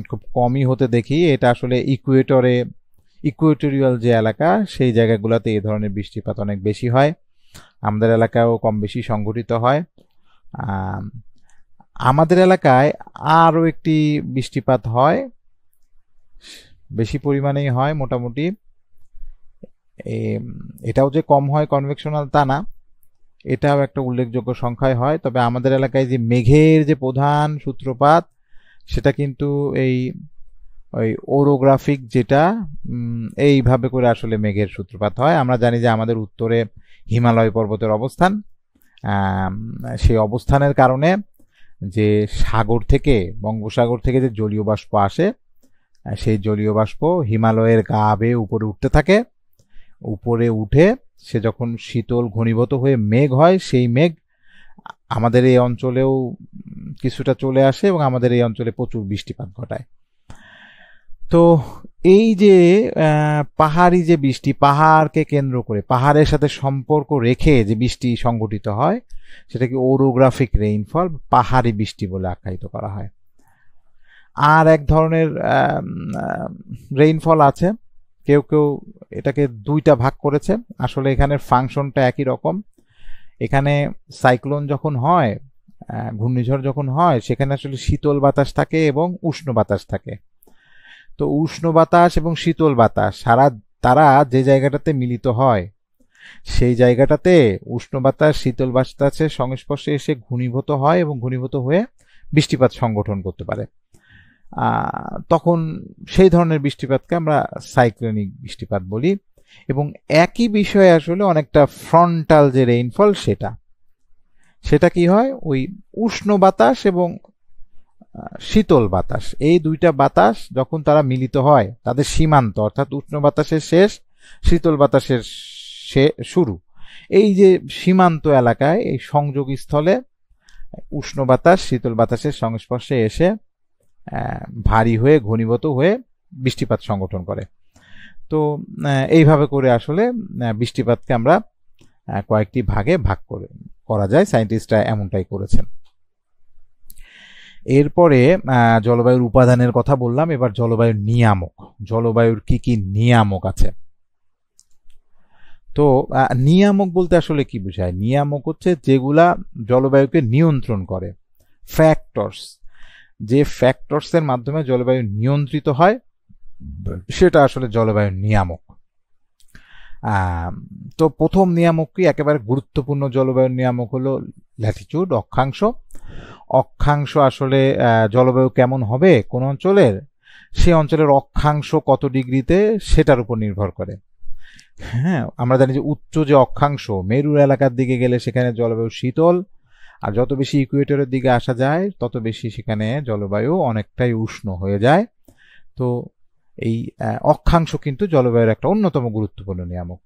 খুব কমই হতে দেখি। এটা আসলে ইকুয়েটরিয়াল যে এলাকা, সেই জায়গাগুলোতে এই ধরনের বৃষ্টিপাত অনেক বেশি হয়। আমাদের এলাকায়ও কম বেশি সংঘটিত হয়। আম, আমাদের এলাকায় আরও একটি বৃষ্টিপাত হয়, বেশি পরিমাণেই হয় মোটামুটি। এটাও যে কম হয় কনভেকশনাল তা না, এটাও একটা উল্লেখযোগ্য সংখ্যায় হয়। তবে আমাদের এলাকায় যে মেঘের যে প্রধান সূত্রপাত, সেটা কিন্তু ওই ওরোগ্রাফিক যেটা, এইভাবে করে আসলে মেঘের সূত্রপাত হয়। আমরা জানি যে আমাদের উত্তরে হিমালয় পর্বতের অবস্থান। সেই অবস্থানের কারণে যে সাগর থেকে, বঙ্গোপসাগর থেকে যে জলীয় বাষ্প আসে, সেই জলীয় বাষ্প হিমালয়ের গা বেয়ে উপরে উঠতে থাকে। উপরে উঠে সে যখন শীতল ঘনীভূত হয়ে মেঘ হয়, সেই মেঘ আমাদের এই অঞ্চলেও কিছুটা চলে আসে এবং আমাদের এই অঞ্চলে প্রচুর বৃষ্টিপাত ঘটায়। তো এই যে পাহাড়ি যে বৃষ্টি, পাহাড়কে কেন্দ্র করে, পাহাড়ের সাথে সম্পর্ক রেখে যে বৃষ্টি সংঘটিত হয়, সেটাকে ওরোগ্রাফিক রেইনফল, পাহাড়ি বৃষ্টি বলে আখ্যায়িত করা হয়। আর এক ধরনের রেইনফল আছে, কেউ কেউ এটাকে দুইটা ভাগ করেছে। আসলে এখানের ফাংশনটা একই রকম। এখানে সাইক্লোন যখন হয়, ঘূর্ণিঝড় যখন হয়, সেখানে আসলে শীতল বাতাস থাকে এবং উষ্ণ বাতাস থাকে। তো উষ্ণ বাতাস এবং শীতল বাতাস তারা যে জায়গাটাতে মিলিত হয়, সেই জায়গাটাতে উষ্ণ বাতাস শীতল বাতাসের সংস্পর্শে এসে ঘনীভূত হয় এবং ঘনীভূত হয়ে বৃষ্টিপাত সংগঠন করতে পারে। তখন সেই ধরনের বৃষ্টিপাতকে আমরা সাইক্লোনিক বৃষ্টিপাত বলি। এবং একই বিষয়ে আসলে অনেকটা ফ্রন্টাল যে রেইনফল, সেটা কি হয়, ওই উষ্ণ বাতাস এবং শীতল বাতাস, এই দুইটা বাতাস যখন তারা মিলিত হয়, তাদের সীমান্ত, অর্থাৎ উষ্ণ বাতাসের শেষ, শীতল বাতাসের শুরু, এই যে সীমান্ত এলাকায়, এই সংযোগ স্থলে উষ্ণ বাতাস শীতল বাতাসের সংস্পর্শে এসে ভারী হয়ে ঘনীভূত হয়ে বৃষ্টিপাত সংগঠন করে। তো এইভাবে করে আসলে বৃষ্টিপাতকে আমরা কয়েকটি ভাগে ভাগ করা যায়। সায়েন্টিস্টরা এমনটাই করেছেন। এরপরে জলবায়ুর উপাদানের কথা বললাম, এবার জলবায়ুর নিয়ামক। জলবায়ুর কি কি নিয়ামক আছে? তো নিয়ামক বলতে আসলে কি বোঝায়? নিয়ামক হচ্ছে যেগুলা জলবায়ুকে নিয়ন্ত্রণ করে, ফ্যাক্টরস। যে ফ্যাক্টরসের মাধ্যমে জলবায়ু নিয়ন্ত্রিত হয়, সেটা আসলে জলবায়ুর নিয়ামক। তো প্রথম নিয়ামক কি, একেবারে গুরুত্বপূর্ণ জলবায়ুর নিয়ামক হলো ল্যাটিটিউড, অক্ষাংশ। অক্ষাংশ আসলে জলবায়ু কেমন হবে কোন অঞ্চলের, সে অঞ্চলের অক্ষাংশ কত ডিগ্রিতে, সেটার উপর নির্ভর করে। হ্যাঁ, আমরা জানি যে উচ্চ যে অক্ষাংশ, মেরুর এলাকার দিকে গেলে সেখানে জলবায়ু শীতল, আর যত বেশি ইকুয়েটরের দিকে আসা যায় তত বেশি সেখানে জলবায়ু অনেকটাই উষ্ণ হয়ে যায়। তো এই অক্ষাংশ কিন্তু জলবায়ুর একটা অন্যতম গুরুত্বপূর্ণ নিয়ামক।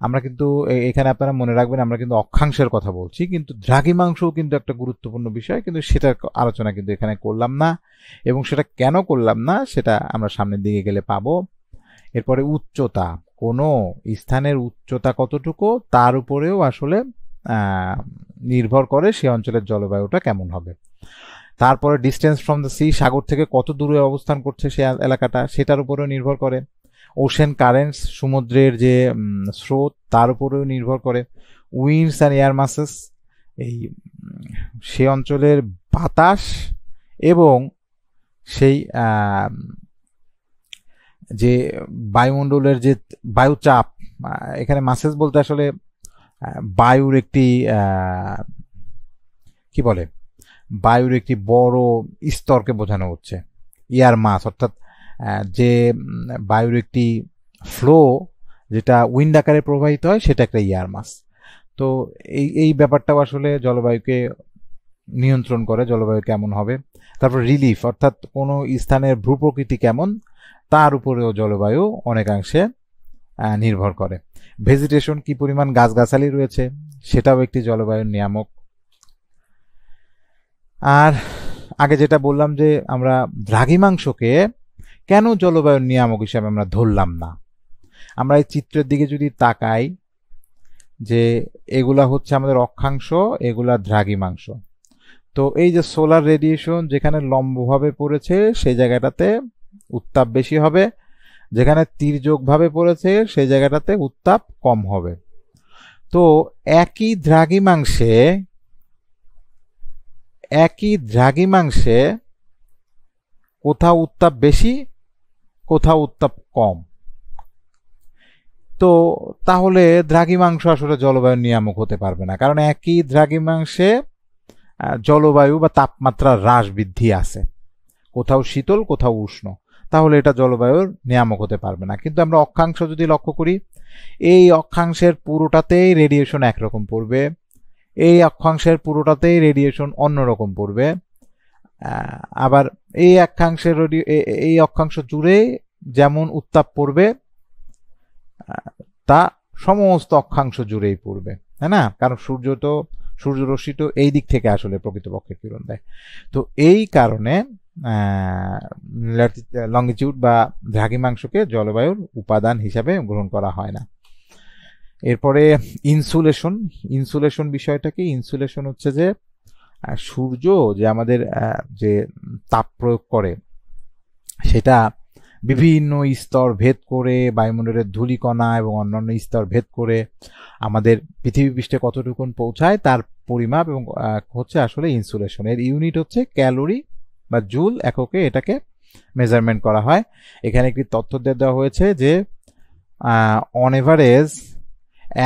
আমরা কিন্তু এখানে আপনারা মনে রাখবেন, আমরা কিন্তু অক্ষাংশের কথা বলছি, কিন্তু দ্রাঘিমাংশও কিন্তু একটা গুরুত্বপূর্ণ বিষয়, কিন্তু সেটার আলোচনা কিন্তু এখানে করলাম না। এবং সেটা কেন করলাম না, সেটা আমরা সামনের দিকে গেলে পাবো। এরপরে উচ্চতা, কোনো স্থানের উচ্চতা কতটুকু, তার উপরেও আসলে নির্ভর করে সে অঞ্চলের জলবায়ুটা কেমন হবে। তারপরে ডিস্টেন্স ফ্রম দ্য সি, সাগর থেকে কত দূরে অবস্থান করছে সে এলাকাটা, সেটার উপরেও নির্ভর করে। ওশেন কারেন্টস, সমুদ্রের যে স্রোত, তার উপরেও নির্ভর করে। উইন্ডস অ্যান্ড এয়ার মাসেস, এই সে অঞ্চলের বাতাস এবং সেই যে বায়ুমণ্ডলের যে বায়ুচাপ, এখানে মাসেস বলতে আসলে বায়ুর একটি কি বলে, বায়ুর একটি বড় স্তরকে বোঝানো হচ্ছে। এয়ার মাস অর্থাৎ যে বায়ুর একটি ফ্লো যেটা উইন্ড আকারে প্রবাহিত হয়, সেটা একটা এয়ার মাস। তো এই ব্যাপারটাও আসলে জলবায়ুকে নিয়ন্ত্রণ করে, জলবায়ু কেমন হবে। তারপর রিলিফ, অর্থাৎ কোনো স্থানের ভূপ্রকৃতি কেমন, তার উপরেও জলবায়ু অনেকাংশে নির্ভর করে। ভেজিটেশন, কি পরিমাণ গাছগাছালি রয়েছে, সেটাও একটি জলবায়ুর নিয়ামক। আর আগে যেটা বললাম যে আমরা দ্রাঘিমাংশকে কেন জলবায়ুর নিয়ামক হিসাবে আমরা ধরলাম না, আমরা এই চিত্রের দিকে যদি তাকাই, যে এগুলা হচ্ছে আমাদের অক্ষাংশ, এগুলা দ্রাঘিমাংশ। তো এই যে সোলার রেডিয়েশন যেখানে লম্বভাবে পড়েছে সেই জায়গাটাতে উত্তাপ বেশি হবে, যেখানে তির্যকভাবে পড়েছে সেই জায়গাটাতে উত্তাপ কম হবে। তো একই দ্রাঘিমাংশে কোথাও উত্তাপ বেশি, কোথাও উত্তাপ কম। তো তাহলে দ্রাঘিমাংশ আসলে জলবায়ুর নিয়ামক হতে পারবে না, কারণ একই দ্রাঘিমাংশে জলবায়ু বা তাপমাত্রা হ্রাস বৃদ্ধি আছে, কোথাও শীতল কোথাও উষ্ণ, তাহলে এটা জলবায়ুর নিয়ামক হতে পারবে না। কিন্তু আমরা অক্ষাংশ যদি লক্ষ্য করি, এই অক্ষাংশের পুরোটাতেই রেডিয়েশন একরকম পড়বে, এই অক্ষাংশের পুরোটাতেই রেডিয়েশন অন্যরকম পড়বে। আবার এই অক্ষাংশ জুড়ে যেমন উত্তাপ পড়বে তা সমস্ত অক্ষাংশ জুড়েই পড়বে, তাই না? কারণ সূর্যরশ্মি তো এই দিক থেকে আসলে প্রকৃতপক্ষে কিরণ দেয়। তো এই কারণে লঙ্গিটিউড বা দ্রাঘিমাংশকে জলবায়ুর উপাদান হিসাবে গ্রহণ করা হয় না। এরপরে ইনসুলেশন বিষয়টা কি? ইনসুলেশন হচ্ছে যে সূর্য যে আমাদের যে তাপ প্রয়োগ করে সেটা বিভিন্ন স্তর ভেদ করে, বায়ুমণ্ডলের ধূলিকণা এবং অন্যান্য স্তর ভেদ করে আমাদের পৃথিবী পৃষ্ঠে কতটুকুন পৌঁছায় তার পরিমাপ এবং হচ্ছে আসলে ইনসুলেশন। এর ইউনিট হচ্ছে ক্যালোরি বা জুল এককে এটাকে মেজারমেন্ট করা হয়। এখানে একটি তথ্য দেওয়া হয়েছে যে on average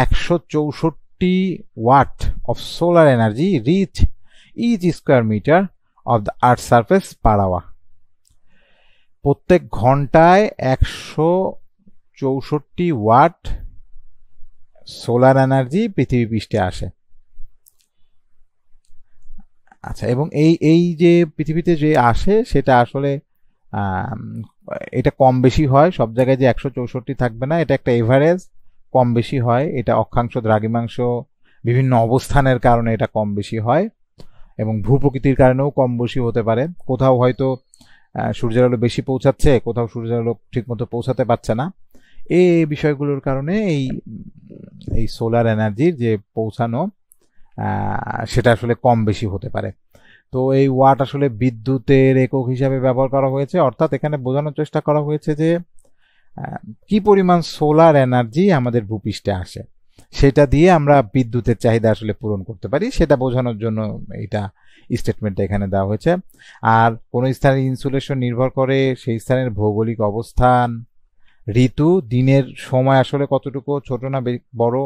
164 watt of solar energy reach each square metre of the earth surface per hour. প্রত্যেক ঘন্টায় 164 ওয়াট সোলার এনার্জি পৃথিবী পৃষ্ঠে আসে। আচ্ছা, এবং এই যে পৃথিবীতে যে আসে সেটা আসলে এটা কম বেশি হয়, সব জায়গায় যে 164 থাকবে না, এটা একটা এভারেজ, কম বেশি হয়। এটা অক্ষাংশ দ্রাঘিমাংশ বিভিন্ন অবস্থানের কারণে এটা কম বেশি হয়, এবং ভূপ্রকৃতির কারণেও কম বেশি হতে পারে। কোথাও হয়তো সূর্যের আলো বেশি পৌঁছাচ্ছে, কোথাও সূর্যের আলো ঠিকমতো পৌঁছাতে পারছে না। এই বিষয়গুলোর কারণে এই সোলার এনার্জির যে পৌঁছানো সেটা আসলে কম বেশি হতে পারে। তো এই ওয়াট আসলে বিদ্যুতের একক হিসাবে ব্যবহার করা হয়েছে, অর্থাৎ এখানে বোঝানোর চেষ্টা করা হয়েছে যে কি পরিমাণ সোলার এনার্জি আমাদের ভূপৃষ্ঠে আসে, সেটা দিয়ে আমরা বিদ্যুতের চাহিদা আসলে পূরণ করতে পারি, সেটা বোঝানোর জন্য এটা স্টেটমেন্টটা এখানে দেওয়া হয়েছে। আর কোন স্থানের ইনসুলেশন নির্ভর করে সেই স্থানের ভৌগোলিক অবস্থান, ঋতু, দিনের সময় আসলে কতটুকু ছোট না বড়,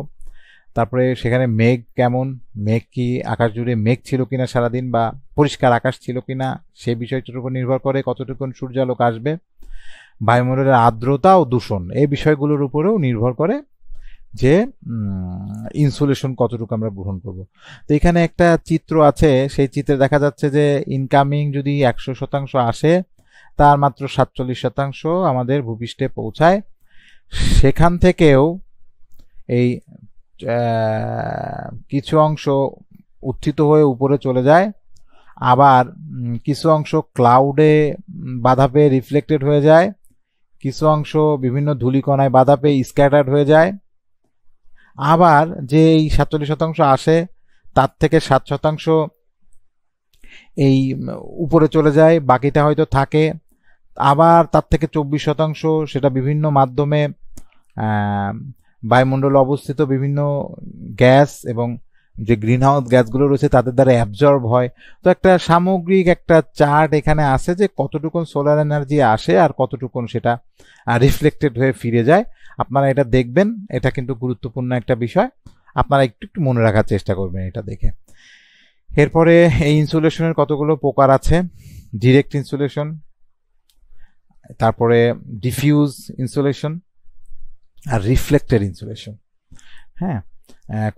তারপরে সেখানে মেঘ কেমন, মেঘ কি আকাশ জুড়ে মেঘ ছিল কিনা সারাদিন, বা পরিষ্কার আকাশ ছিল কিনা, সেই বিষয়টির উপর নির্ভর করে কতটুকু সূর্যালোক আসবে। বায়ুমণ্ডলের আর্দ্রতা ও দূষণ, এই বিষয়গুলোর উপরেও নির্ভর করে যে ইনসুলেশন কতটুকু আমরা গ্রহণ করব। তো এখানে একটা চিত্র আছে, সেই চিত্রে দেখা যাচ্ছে যে ইনকামিং যদি 100% আসে, তার মাত্র 47% আমাদের ভূপৃষ্ঠে পৌঁছায়। সেখান থেকেও এই কিছু অংশ উত্থিত হয়ে উপরে চলে যায়, আবার কিছু অংশ ক্লাউডে বাধা পেয়ে রিফ্লেক্টেড হয়ে যায়, কিছু অংশ বিভিন্ন ধূলিকণায় বাধা পেয়ে স্ক্যাটার্ড হয়ে যায়। আবার যে এই 47% আসে তার থেকে 7% এই উপরে চলে যায়, বাকিটা হয়তো থাকে। আবার তার থেকে 24% সেটা বিভিন্ন মাধ্যমে বায়ুমণ্ডলে অবস্থিত বিভিন্ন গ্যাস এবং যে গ্রিনহাউস গ্যাসগুলো রয়েছে তাদের দ্বারা অ্যাবজর্ব হয়। তো একটা সামগ্রিক একটা চার্ট এখানে আছে যে কতটুকুন সোলার এনার্জি আসে আর কতটুকুন সেটা রিফ্লেক্টেড হয়ে ফিরে যায়। আপনারা এটা দেখবেন, এটা কিন্তু গুরুত্বপূর্ণ একটা বিষয়, আপনারা একটু একটু মনে রাখার চেষ্টা করবেন এটা দেখে। এরপরে এই ইনসুলেশনের কতগুলো প্রকার আছে। ডিরেক্ট ইনসুলেশন, তারপরে ডিফিউজ ইনসুলেশন আর রিফ্লেক্টেড ইনসুলেশন। হ্যাঁ,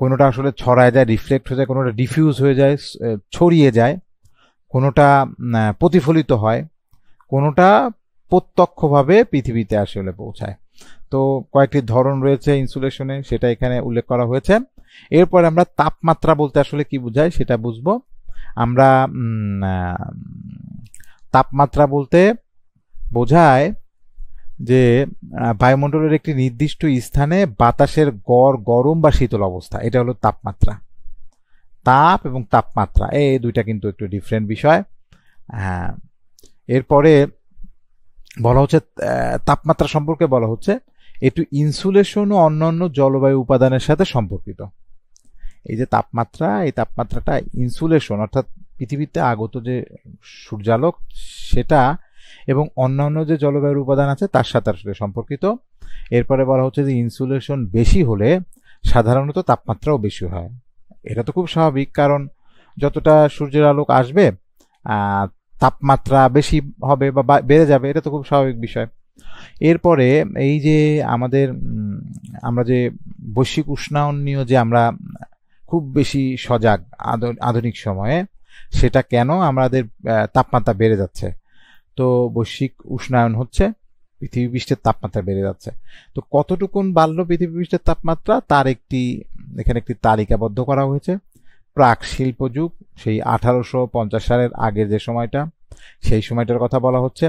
কোনোটা আসলে ছড়ায় যায়, রিফ্লেক্ট হয়ে যায়, কোনোটা ডিফিউজ হয়ে যায়, ছড়িয়ে যায়, কোনোটা প্রতিফলিত হয়, কোনোটা প্রত্যক্ষভাবে পৃথিবীতে আসলে পৌঁছায়। তো কয়েকটি ধরন রয়েছে ইনসুলেশনে, সেটা এখানে উল্লেখ করা হয়েছে। এরপর আমরা তাপমাত্রা বলতে আসলে কি বোঝায় সেটা বুঝবো। আমরা তাপমাত্রা বলতে বোঝায় যে বায়ুমণ্ডলের একটি নির্দিষ্ট স্থানে বাতাসের গড় গরম বা শীতল অবস্থা, এটা হলো তাপমাত্রা। তাপ এবং তাপমাত্রা এই দুইটা কিন্তু একটু ডিফারেন্ট বিষয়। হ্যাঁ, এরপরে বলা হচ্ছে তাপমাত্রা সম্পর্কে বলা হচ্ছে একটু ইনসুলেশন ও অন্যান্য জলবায়ু উপাদানের সাথে সম্পর্কিত। এই যে তাপমাত্রা, এই তাপমাত্রাটা ইনসুলেশন অর্থাৎ পৃথিবীতে আগত যে সূর্যালোক সেটা এবং অন্যান্য যে জলবায়ুর উপাদান আছে তার সাথে আসলে সম্পর্কিত। এরপরে বলা হচ্ছে যে ইনসুলেশন বেশি হলে সাধারণত তাপমাত্রাও বেশি হয়। এটা তো খুব স্বাভাবিক, কারণ যতটা সূর্যের আলোক আসবে তাপমাত্রা বেশি হবে বা বেড়ে যাবে, এটা তো খুব স্বাভাবিক বিষয়। এরপরে এই যে আমরা যে বৈশ্বিক উষ্ণায়ন নিয়ে যে আমরা খুব বেশি সজাগ আধুনিক সময়ে, সেটা কেন আমাদের তাপমাত্রা বেড়ে যাচ্ছে। তো বৈশ্বিক উষ্ণায়ন হচ্ছে পৃথিবী পৃষ্ঠের তাপমাত্রা বেড়ে যাচ্ছে। তো কতটুকুন বাড়লো পৃথিবী পৃষ্ঠের তাপমাত্রা তার এখানে একটি তালিকাবদ্ধ করা হয়েছে। প্রাক শিল্প যুগ, সেই 1850 সালের আগের যে সময়টা, সেই সময়টার কথা বলা হচ্ছে।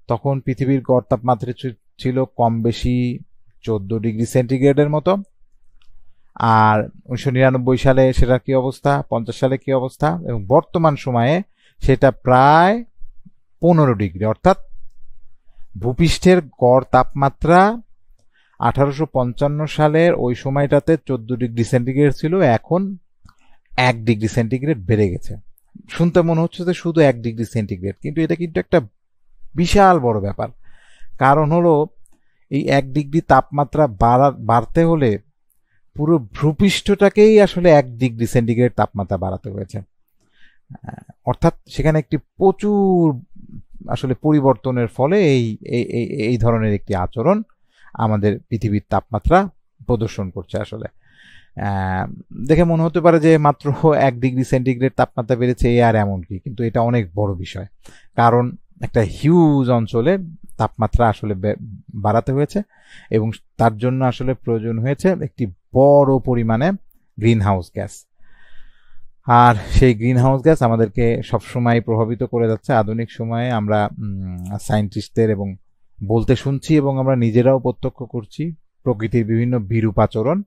তখন পৃথিবীর গড় তাপমাত্রা ছিল কম বেশি 14 ডিগ্রি সেন্টিগ্রেডের মতো। আর 1999 সালে সেটা কি অবস্থা, 50 সালে কি অবস্থা, এবং বর্তমান সময়ে সেটা প্রায় 15 ডিগ্রি। অর্থাৎ ভূপৃষ্ঠের গড় তাপমাত্রা 1855 সালের ওই সময়টাতে 14 ডিগ্রি সেন্টিগ্রেড ছিল, এখন 1 ডিগ্রি সেন্টিগ্রেড বেড়ে গেছে। শুনতে মনে হচ্ছে যে শুধু 1 ডিগ্রি সেন্টিগ্রেড, কিন্তু এটা কিন্তু একটা বিশাল বড় ব্যাপার। কারণ হলো এই 1 ডিগ্রি তাপমাত্রা বাড়তে হলে পুরো ভূপৃষ্ঠটাকেই আসলে 1 ডিগ্রি সেন্টিগ্রেড তাপমাত্রা বাড়াতে হয়েছে। অর্থাৎ সেখানে একটি প্রচুর আসলে পরিবর্তনের ফলে এই ধরনের একটি আচরণ আমাদের পৃথিবীর তাপমাত্রা প্রদর্শন করছে। আসলে দেখে মনে হতে পারে যে মাত্র 1 ডিগ্রি সেন্টিগ্রেড তাপমাত্রা বেড়েছে আর এমন কি, কিন্তু এটা অনেক বড় বিষয়। কারণ একটা হিউজ অঞ্চলে তাপমাত্রা আসলে বাড়াতে হয়েছে এবং তার জন্য আসলে প্রয়োজন হয়েছে একটি বড় পরিমাণে গ্রিন হাউস গ্যাস। আর সেই গ্রিন হাউস গ্যাস আমাদেরকে সবসময় প্রভাবিত করে যাচ্ছে। আধুনিক সময়ে আমরা সায়েন্টিস্টদের এবং বলতে শুনছি এবং আমরা নিজেরাও প্রত্যক্ষ করছি প্রকৃতির বিভিন্ন বিরূপ আচরণ।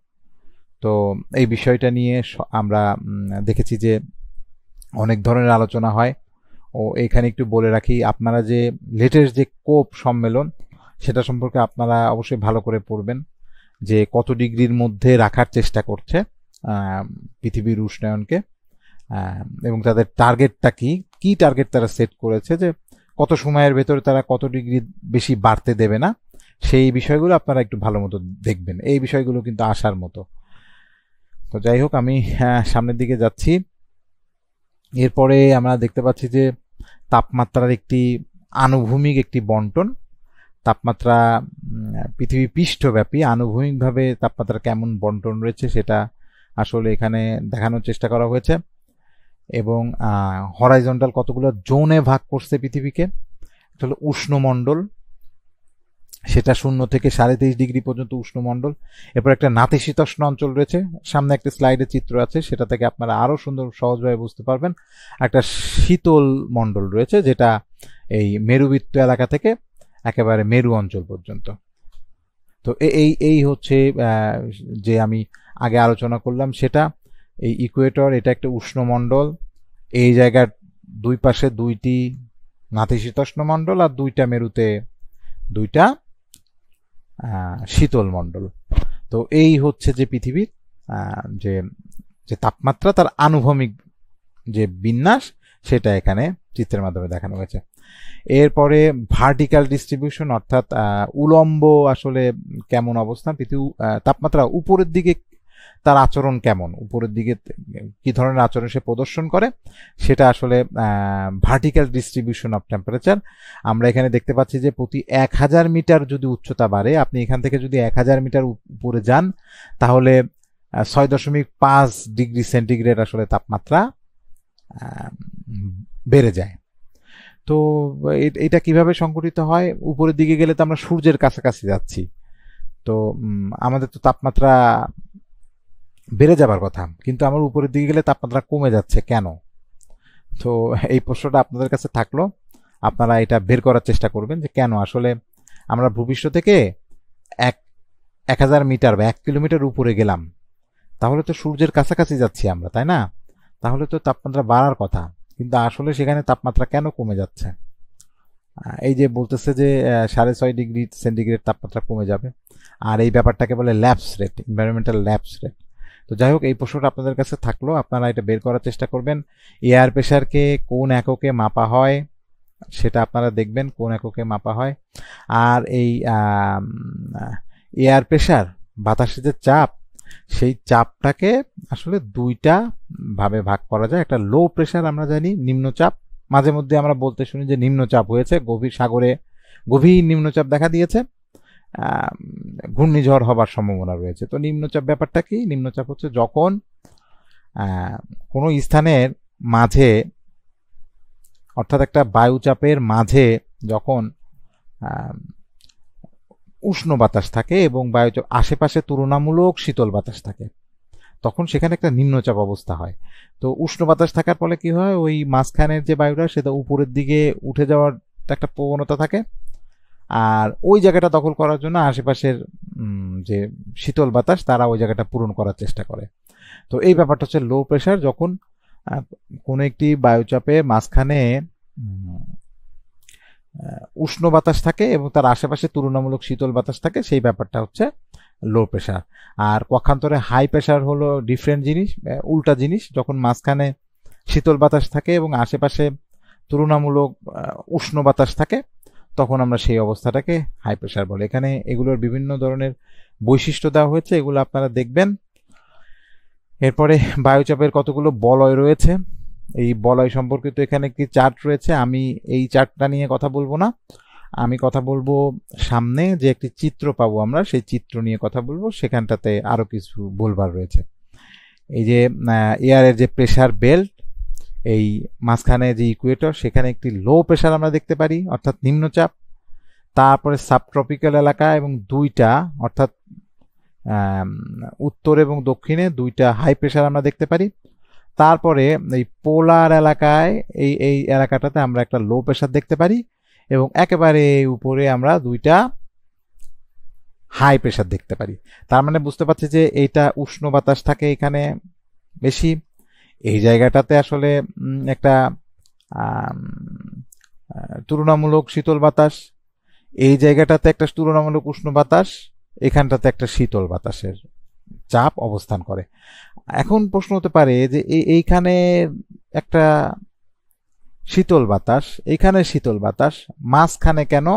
তো এই বিষয়টা নিয়ে আমরা দেখেছি যে অনেক ধরনের আলোচনা হয়। ও এখানে একটু বলে রাখি, আপনারা যে লেটেস্ট যে কোপ সম্মেলন সেটা সম্পর্কে আপনারা অবশ্যই ভালো করে পড়বেন, যে কত ডিগ্রির মধ্যে রাখার চেষ্টা করছে পৃথিবীর উষ্ণায়নকে, এবং তাদের টার্গেটটা কি টার্গেট তারা সেট করেছে, যে কত সময়ের ভেতরে তারা কত ডিগ্রি বেশি বাড়তে দেবে না। সেই বিষয়গুলো আপনারা একটু ভালো মতো দেখবেন। এই বিষয়গুলো কিন্তু আসার মতো। তো যাই হোক, আমি সামনের দিকে যাচ্ছি। এরপরে আমরা দেখতে পাচ্ছি যে তাপমাত্রার একটি আনুভূমিক একটি বন্টন। তাপমাত্রা পৃথিবী পৃষ্ঠব্যাপী আনুভূমিকভাবে তাপমাত্রা কেমন বন্টন রয়েছে সেটা আসলে এখানে দেখানোর চেষ্টা করা হয়েছে। এবং হরাইজন্টাল কতগুলো জোনে ভাগ করছে পৃথিবীকে। এটা হলো উষ্ণমণ্ডল, সেটা 0 থেকে 23.5 ডিগ্রি পর্যন্ত উষ্ণমণ্ডল। এরপর একটা নাতিশীতোষ্ণ অঞ্চল রয়েছে, সামনে একটা স্লাইডে চিত্র আছে, সেটা থেকে আপনারা আরো সুন্দর সহজভাবে বুঝতে পারবেন। একটা শীতল মণ্ডল রয়েছে, যেটা এই মেরুবৃত্ত এলাকা থেকে একেবারে মেরু অঞ্চল পর্যন্ত। তো এই হচ্ছে যে আমি আগে আলোচনা করলাম সেটা। এই ইকুয়েটর, এটা একটা উষ্ণমণ্ডল। এই জায়গার দুই পাশে 2টি নাতিশীতোষ্ণ মণ্ডল আর 2টা মেরুতে 2টা শীতল মণ্ডল। তো এই হচ্ছে যে পৃথিবীর যে তাপমাত্রা তার আনুভূমিক যে বিন্যাস, সেটা এখানে চিত্রের মাধ্যমে দেখানো হয়েছে। এরপরে ভার্টিক্যাল ডিস্ট্রিবিউশন, অর্থাৎ উলম্ব আসলে কেমন অবস্থান পৃথিবী তাপমাত্রা উপরের দিকে তার আচরণ কেমন, উপরের দিকে কি ধরনের আচরণ সে প্রদর্শন করে, সেটা আসলে ভার্টিক্যাল ডিস্ট্রিবিউশন অফ টেম্পারেচার। আমরা এখানে দেখতে পাচ্ছি যে প্রতি 1000 মিটার যদি উচ্চতা বাড়ে, আপনি এখান থেকে যদি 1000 মিটার উপরে যান, তাহলে 6.5 ডিগ্রি সেন্টিগ্রেড আসলে তাপমাত্রা বেড়ে যায়। তো এটা কিভাবে সংঘটিত হয়? উপরের দিকে গেলে তো আমরা সূর্যের কাছাকাছি যাচ্ছি, তো আমাদের তো তাপমাত্রা বেড়ে যাবার কথা, কিন্তু আমার উপরের দিকে গেলে তাপমাত্রা কমে যাচ্ছে কেন? তো এই প্রশ্নটা আপনাদের কাছে থাকলো, আপনারা এটা বের করার চেষ্টা করবেন যে কেন আসলে আমরা ভূপৃষ্ঠ থেকে 1000 মিটার বা 1 কিলোমিটার উপরে গেলাম, তাহলে তো সূর্যের কাছাকাছি যাচ্ছি আমরা, তাই না? তাহলে তো তাপমাত্রা বাড়ার কথা, কিন্তু আসলে সেখানে তাপমাত্রা কেন কমে যাচ্ছে? এই যে বলতেছে যে 6.5 ডিগ্রি সেন্টিগ্রেড তাপমাত্রা কমে যাবে, আর এই ব্যাপারটাকে বলে lapse rate, environmental lapse rate. তো যাই হোক, এই প্রশ্নটা আপনাদের কাছে থাকলো, আপনারা এটা বের করার চেষ্টা করবেন। এয়ার প্রেশারকে কোন এককে মাপা হয় সেটা আপনারা দেখবেন, কোন এককে মাপা হয়। আর এই এয়ার প্রেশার, বাতাসের যে চাপ, সেই চাপটাকে আসলে দুইটা ভাবে ভাগ করা যায়। একটা লো প্রেশার, আমরা জানি নিম্নচাপ, মাঝে মধ্যে আমরা বলতে শুনি যে নিম্নচাপ হয়েছে, গভীর সাগরে গভীর নিম্নচাপ দেখা দিয়েছে, ঘূর্ণিঝড় হবার সম্ভাবনা রয়েছে। তো নিম্নচাপ ব্যাপারটা কি? নিম্নচাপ হচ্ছে যখন কোনো স্থানের মাঝে, অর্থাৎ একটা বায়ুচাপের মাঝে যখন উষ্ণ বাতাস থাকে এবং বায়ুচাপ আশেপাশে তুলনামূলক শীতল বাতাস থাকে, তখন সেখানে একটা নিম্নচাপ অবস্থা হয়। তো উষ্ণ বাতাস থাকার ফলে কি হয়, ওই মাঝখানের যে বায়ুটা সেটা উপরের দিকে উঠে যাওয়ার একটা প্রবণতা থাকে, আর ওই জায়গাটা দখল করার জন্য আশেপাশের যে শীতল বাতাস তারা ওই জায়গাটা পূরণ করার চেষ্টা করে। তো এই ব্যাপারটা হচ্ছে লো প্রেশার, যখন কোনো একটি বায়ুচাপে মাঝখানে উষ্ণ বাতাস থাকে এবং তার আশেপাশে তুলনামূলক শীতল বাতাস থাকে, সেই ব্যাপারটা হচ্ছে লো প্রেশার। আর পক্ষান্তরে হাই প্রেশার হলো ডিফারেন্ট জিনিস, উল্টা জিনিস, যখন মাঝখানে শীতল বাতাস থাকে এবং আশেপাশে তুলনামূলক উষ্ণ বাতাস থাকে, তখন আমরা সেই অবস্থাটাকে হাই প্রেশার বলি। এখানে এগুলোর বিভিন্ন ধরনের বৈশিষ্ট্য দেওয়া হয়েছে, এগুলো আপনারা দেখবেন। এরপরে বায়ুচাপের কতগুলো বলয় রয়েছে, এই বলয় সম্পর্কিত এখানে একটি চার্ট রয়েছে। আমি এই চার্টটা নিয়ে কথা বলবো না, আমি কথা বলবো সামনে যে একটি চিত্র পাবো আমরা, সেই চিত্র নিয়ে কথা বলবো, সেখানটাতে আরো কিছু বলবার রয়েছে। এই যে এয়ারের যে প্রেসার বেল্ট, এই মাঝখানে যে ইকুয়েটর, সেখানে একটি লো প্রেসার আমরা দেখতে পারি, অর্থাৎ নিম্নচাপ। তারপরে সাবট্রপিক্যাল এলাকা এবং দুইটা, অর্থাৎ উত্তর এবং দক্ষিণে দুইটা হাই প্রেসার আমরা দেখতে পারি। তারপরে এই পোলার এলাকায়, এই এলাকাটাতে আমরা একটা লো প্রেসার দেখতে পারি, এবং একেবারে উপরে আমরা দুইটা হাই প্রেসার দেখতে পারি। তার মানে বুঝতে পারছি যে এইটা উষ্ণ বাতাস থাকে এখানে বেশি, এই জায়গাটাতে আসলে একটা তুলনামূলক শীতল বাতাস, এই জায়গাটাতে একটা তুলনামূলক উষ্ণ বাতাস, এখানটাতে একটা শীতল বাতাসের চাপ অবস্থান করে। এখন প্রশ্ন হতে পারে যে এইখানে একটা শীতল বাতাস, এইখানে শীতল বাতাস, মাঝখানে কেন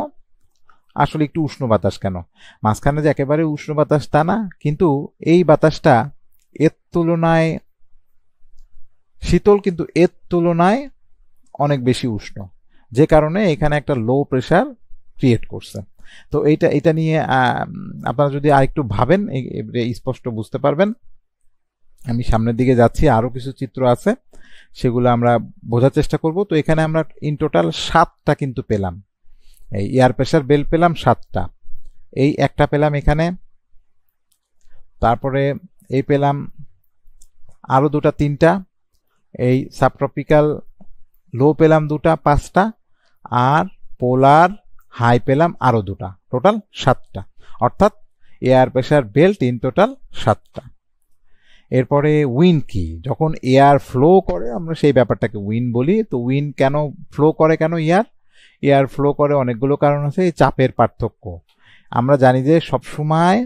আসলে একটু উষ্ণ বাতাস কেন? মাঝখানে যে একেবারে উষ্ণ বাতাস তা না, কিন্তু এই বাতাসটা এর তুলনায় শীতল, কিন্তু এর তুলনায় অনেক বেশি উষ্ণ, যে কারণে এখানে একটা লো প্রেসার ক্রিয়েট করছে। তো এটা নিয়ে আপনারা যদি আরেকটু ভাবেন স্পষ্ট বুঝতে পারবেন। আমি সামনের দিকে যাচ্ছি, আরো কিছু চিত্র আছে, সেগুলো আমরা বোঝার চেষ্টা করব। তো এখানে আমরা ইন টোটাল 7টা কিন্তু পেলাম, এই এয়ার প্রেসার বেল্ট পেলাম 7টা, এই একটা পেলাম এখানে, তারপরে এই পেলাম আরো দুটা, 3টা, এই সাবট্রপিক্যাল লো পেলাম 2টা, 5টা, আর পোলার হাই পেলাম আরো 2টা, টোটাল 7টা, অর্থাৎ air pressure belt in total 7টা। এরপরে উইন্ড কি? যখন এয়ার ফ্লো করে আমরা সেই ব্যাপারটাকে উইন্ড বলি। তো উইন্ড কেন ফ্লো করে, কেন এয়ার ফ্লো করে? অনেকগুলো কারণ আছে। এই চাপের পার্থক্য, আমরা জানি যে সবসময়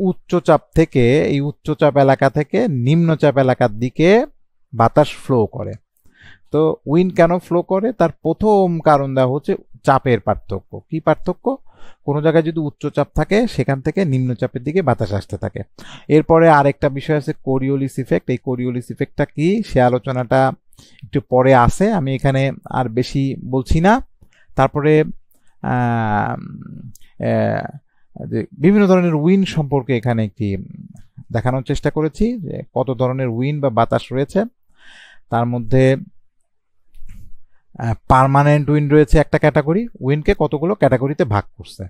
উচ্চচাপ থেকে, এই উচ্চচাপ এলাকা থেকে নিম্নচাপ এলাকার দিকে বাতাস ফ্লো করে। তো উইন্ড কেন ফ্লো করে, তার প্রথম কারণ দেওয়া হচ্ছে চাপের পার্থক্য। কি পার্থক্য? কোনো জায়গায় যদি উচ্চচাপ থাকে, সেখান থেকে নিম্নচাপের দিকে বাতাস আসতে থাকে। এরপরে আরেকটা বিষয় আছে কোরিওলিস ইফেক্ট। এই কোরিওলিস ইফেক্টটা কি, সে আলোচনাটা একটু পরে আসে, আমি এখানে আর বেশি বলছি না। তারপরে বিভিন্ন ধরনের উইন্ড সম্পর্কে এখানে একটি দেখানোর চেষ্টা করেছি, যে কত ধরনের উইন্ড বা বাতাস রয়েছে। তার মধ্যে পার্মানেন্ট উইন্ড রয়েছে একটা ক্যাটাগরি, উইন্ডকে কতগুলো ক্যাটাগরিতে ভাগ করছে।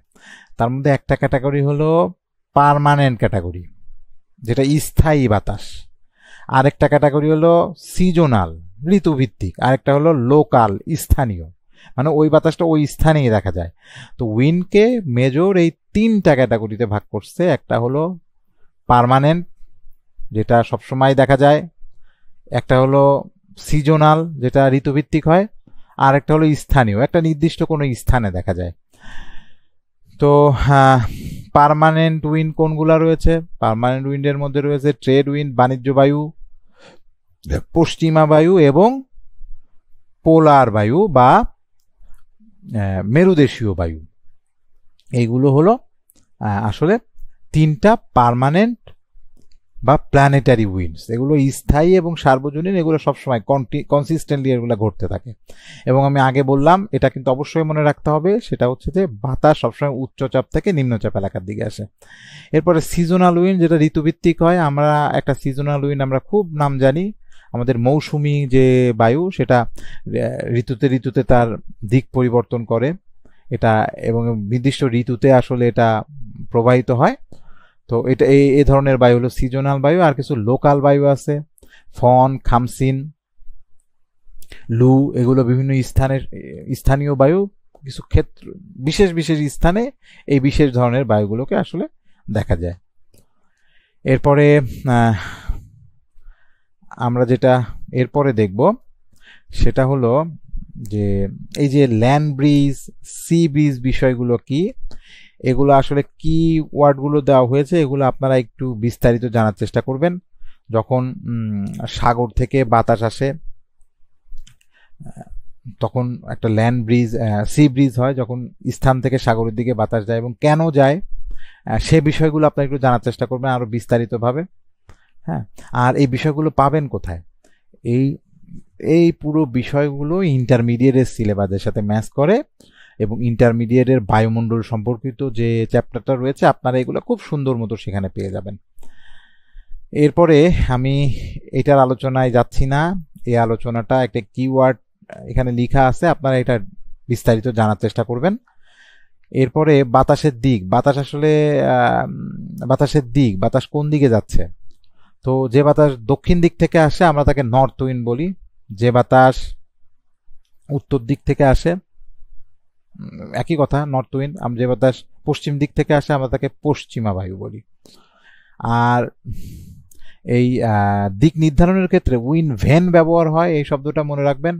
তার মধ্যে একটা ক্যাটাগরি হলো পার্মানেন্ট ক্যাটাগরি, যেটা স্থায়ী বাতাস। আরেকটা ক্যাটাগরি হলো সিজনাল, ঋতুভিত্তিক। আরেকটা হলো লোকাল, স্থানীয়। মানে ওই বাতাসটা ওই স্থানেই দেখা যায়। তো উইন্ডকে মেজর এই 3টা ক্যাটাগরিতে ভাগ করছে। একটা হলো পার্মানেন্ট, যেটা সবসময় দেখা যায়। একটা হলো সিজনাল, যেটা ঋতুভিত্তিক হয়। আর একটা হলো স্থানীয়, একটা নির্দিষ্ট কোনো স্থানে দেখা যায়। তো পার্মানেন্ট উইন্ড কোনগুলা রয়েছে? পার্মানেন্ট উইন্ডের মধ্যে রয়েছে ট্রেড উইন্ড, বাণিজ্য বায়ু, পশ্চিমা বায়ু এবং পোলার বায়ু বা মেরুদেশীয় বায়ু। এইগুলো হলো আসলে 3টা পার্মানেন্ট বা প্ল্যানেটারি উইন্ডস। এগুলো স্থায়ী এবং সার্বজনীন, এগুলো সবসময় কনসিস্টেন্টলি এগুলো ঘটতে থাকে। এবং আমি আগে বললাম, এটা কিন্তু অবশ্যই মনে রাখতে হবে, সেটা হচ্ছে যে বাতাস সবসময় উচ্চচাপ থেকে নিম্নচাপ এলাকার দিকে আসে। এরপরে সিজনাল উইন্ড, যেটা ঋতুভিত্তিক হয়। আমরা একটা সিজনাল উইন্ড আমরা খুব নাম জানি, আমাদের মৌসুমী যে বায়ু, সেটা ঋতুতে ঋতুতে তার দিক পরিবর্তন করে এটা, এবং নির্দিষ্ট ঋতুতে আসলে এটা প্রবাহিত হয়। তো এটা এই ধরনের বায়ু হলো সিজনাল বায়ু। আর কিছু লোকাল বায়ু আছে, ফন, খামসিন, লু, এগুলো বিভিন্ন স্থানীয় বায়ু। কিছু ক্ষেত্র বিশেষ বিশেষ স্থানে এই বিশেষ ধরনের বায়ুগুলোকে আসলে দেখা যায়। এরপরে আমরা যেটা এরপরে দেখব সেটা হলো যে এই যে ল্যান্ড ব্রিজ, সি ব্রিজ বিষয়গুলো কি, এগুলো আসলে কি ওয়ার্ডগুলো দেওয়া হয়েছে, এগুলো আপনারা একটু বিস্তারিত জানার চেষ্টা করবেন। যখন সাগর থেকে বাতাস আসে তখন একটা ল্যান্ড ব্রিজ, সি ব্রিজ হয়, যখন স্থান থেকে সাগরের দিকে বাতাস যায় এবং কেন যায় সে বিষয়গুলো আপনারা একটু জানার চেষ্টা করবেন আরো বিস্তারিতভাবে। হ্যাঁ, আর এই বিষয়গুলো পাবেন কোথায়? এই এই পুরো বিষয়গুলো ইন্টারমিডিয়েটের সিলেবাসের সাথে ম্যাচ করে, এবং ইন্টারমিডিয়েটের বায়ুমণ্ডল সম্পর্কিত যে চ্যাপ্টারটা রয়েছে আপনারা এগুলো খুব সুন্দর মতো সেখানে পেয়ে যাবেন। এরপরে আমি এটার আলোচনায় যাচ্ছি না, এই আলোচনাটা একটা কিওয়ার্ড এখানে লেখা আছে, আপনারা এটা বিস্তারিত জানার চেষ্টা করবেন। এরপরে বাতাসের দিক, বাতাস আসলে বাতাসের দিক, বাতাস কোন দিকে যাচ্ছে? তো যে বাতাস দক্ষিণ দিক থেকে আসে আমরা তাকে নর্থ উইন্ড বলি, যে বাতাস উত্তর দিক থেকে আসে একই কথা নর্থ উইন্ড, যে বাতাস পশ্চিম দিক থেকে আসে আমরা তাকে পশ্চিমা বায়ু বলি। আর এই দিক নির্ধারণের ক্ষেত্রে উইন্ড ভেন ব্যবহার হয়, এই শব্দটা মনে রাখবেন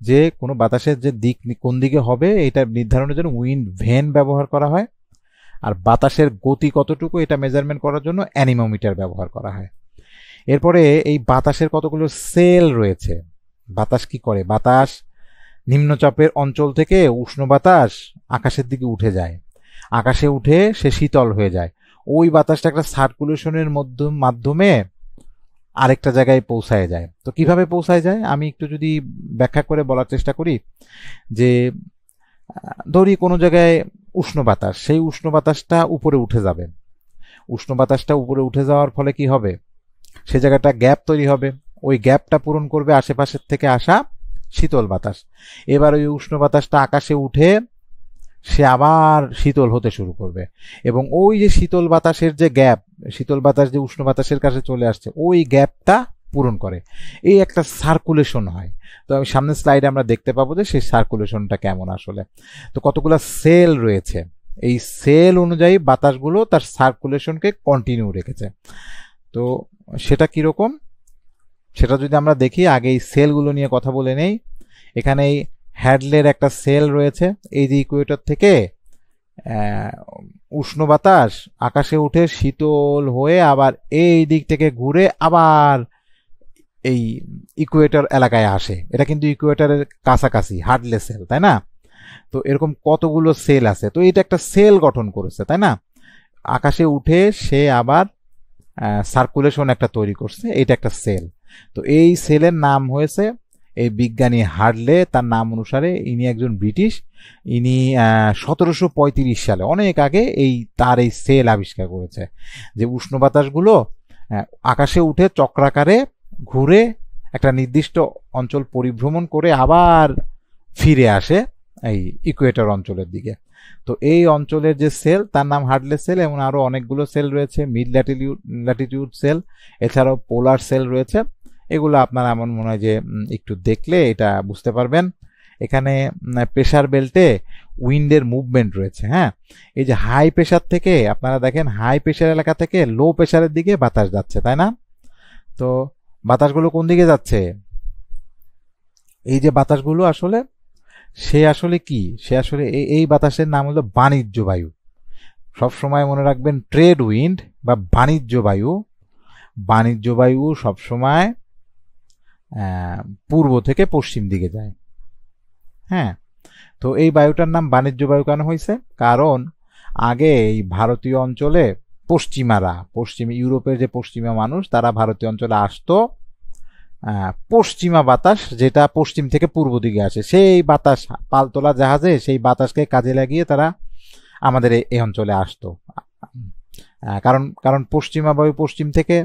যে কোনো বাতাসের যে দিক কোন দিকে হবে এটা নির্ধারণের জন্য উইন্ড ভেন ব্যবহার করা হয়। আর বাতাসের গতি কতটুকু এটা মেজারমেন্ট করার জন্য অ্যানিমোমিটার ব্যবহার করা হয়। এরপরে এই বাতাসের কতগুলো সেল রয়েছে। বাতাস কি করে? বাতাস নিম্নচাপের অঞ্চল থেকে উষ্ণ বাতাস আকাশের দিকে উঠে যায়, আকাশে উঠে সে শীতল হয়ে যায়, ওই বাতাসটা একটা সার্কুলেশনের মাধ্যমে আরেকটা জায়গায় পৌঁছায় যায়। তো কিভাবে পৌঁছায় যায় আমি একটু যদি ব্যাখ্যা করে বলার চেষ্টা করি, যে ধরি কোনো জায়গায় উষ্ণ বাতাস, সেই উষ্ণ বাতাসটা উপরে উঠে যাবে, উষ্ণ বাতাসটা উপরে উঠে যাওয়ার ফলে কি হবে, সে জায়গাটা গ্যাপ তৈরি হবে, ওই গ্যাপটা পূরণ করবে আশেপাশের থেকে আসা শীতল বাতাস। এবার ওই উষ্ণ বাতাসটা আকাশে উঠে সে আবার শীতল হতে শুরু করবে, এবং ওই যে শীতল বাতাসের যে গ্যাপ, শীতল বাতাস যে উষ্ণ বাতাসের কাছে চলে আসছে ওই গ্যাপটা পূরণ করে, এই একটা সার্কুলেশন হয়। তো আমি সামনের স্লাইডে আমরা দেখতে পাবো যে সেই সার্কুলেশনটা কেমন আসলে। তো কতগুলো সেল রয়েছে, এই সেল অনুযায়ী বাতাসগুলো তার সার্কুলেশনকে কন্টিনিউ রেখেছে। তো সেটা কিরকম সেটা যদি আমরা দেখি, আগে এই সেলগুলো নিয়ে কথা বলে নেই। এখানে এই হ্যাডলের একটা সেল রয়েছে, এই যে ইকুয়েটর থেকে উষ্ণ বাতাস আকাশে উঠে শীতল হয়ে আবার এই দিক থেকে ঘুরে আবার এই ইকুয়েটর এলাকায় আসে, এটা কিন্তু ইকুয়েটরের কাছাকাছি হার্ডলে সেল, তাই না? তো এরকম কতগুলো সেল আছে, তো এটা একটা সেল গঠন করেছে, তাই না? আকাশে উঠে সে আবার সার্কুলেশন একটা তৈরি করছে, এটা একটা সেল। তো এই সেলের নাম হয়েছে, এই বিজ্ঞানী হার্ডলে, তার নাম অনুসারে, ইনি একজন ব্রিটিশ, ইনি 1735 সালে অনেক আগে তার এই সেল আবিষ্কার করেছে, যে উষ্ণ বাতাসগুলো আকাশে উঠে চক্রাকারে ঘুরে একটা নির্দিষ্ট অঞ্চল পরিভ্রমণ করে আবার ফিরে আসে এই ইকুয়েটর অঞ্চলের দিকে। তো এই অঞ্চলের যে সেল তার নাম হার্ডলে সেল, এবং আরো অনেকগুলো সেল রয়েছে, মিড ল্যাটিটিউড সেল, এছাড়াও পোলার সেল রয়েছে। এগুলো আপনারা আমার মনে হয় যে একটু দেখলে এটা বুঝতে পারবেন। এখানে প্রেসার বেল্টে উইন্ডের মুভমেন্ট রয়েছে। হ্যাঁ, এই যে হাই প্রেসার থেকে আপনারা দেখেন হাই প্রেসার এলাকা থেকে লো প্রেসারের দিকে বাতাস যাচ্ছে, তাই না? তো বাতাসগুলো কোন দিকে যাচ্ছে? এই যে বাতাসগুলো আসলে সে আসলে কি, সে আসলে এই বাতাসের নাম হলো বাণিজ্য বায়ু। সব সময় মনে রাখবেন ট্রেড উইন্ড বা বাণিজ্য বায়ু, বাণিজ্য বায়ু সবসময় পূর্ব থেকে পশ্চিম দিকে যায়। হ্যাঁ, তো এই বায়ুটার নাম বাণিজ্য বায়ু কেন হয়েছে? কারণ আগে এই ভারতীয় অঞ্চলে পশ্চিম ইউরোপের যে পশ্চিমা মানুষ তারা ভারতীয় অঞ্চলে আসতো, পশ্চিমা বাতাস যেটা পশ্চিম থেকে পূর্ব দিকে আসে সেই বাতাস পালতোলা জাহাজে সেই বাতাসকে কাজে লাগিয়ে তারা আমাদের এই অঞ্চলে আসতো। কারণ কারণ পশ্চিমা বায়ু পশ্চিম থেকে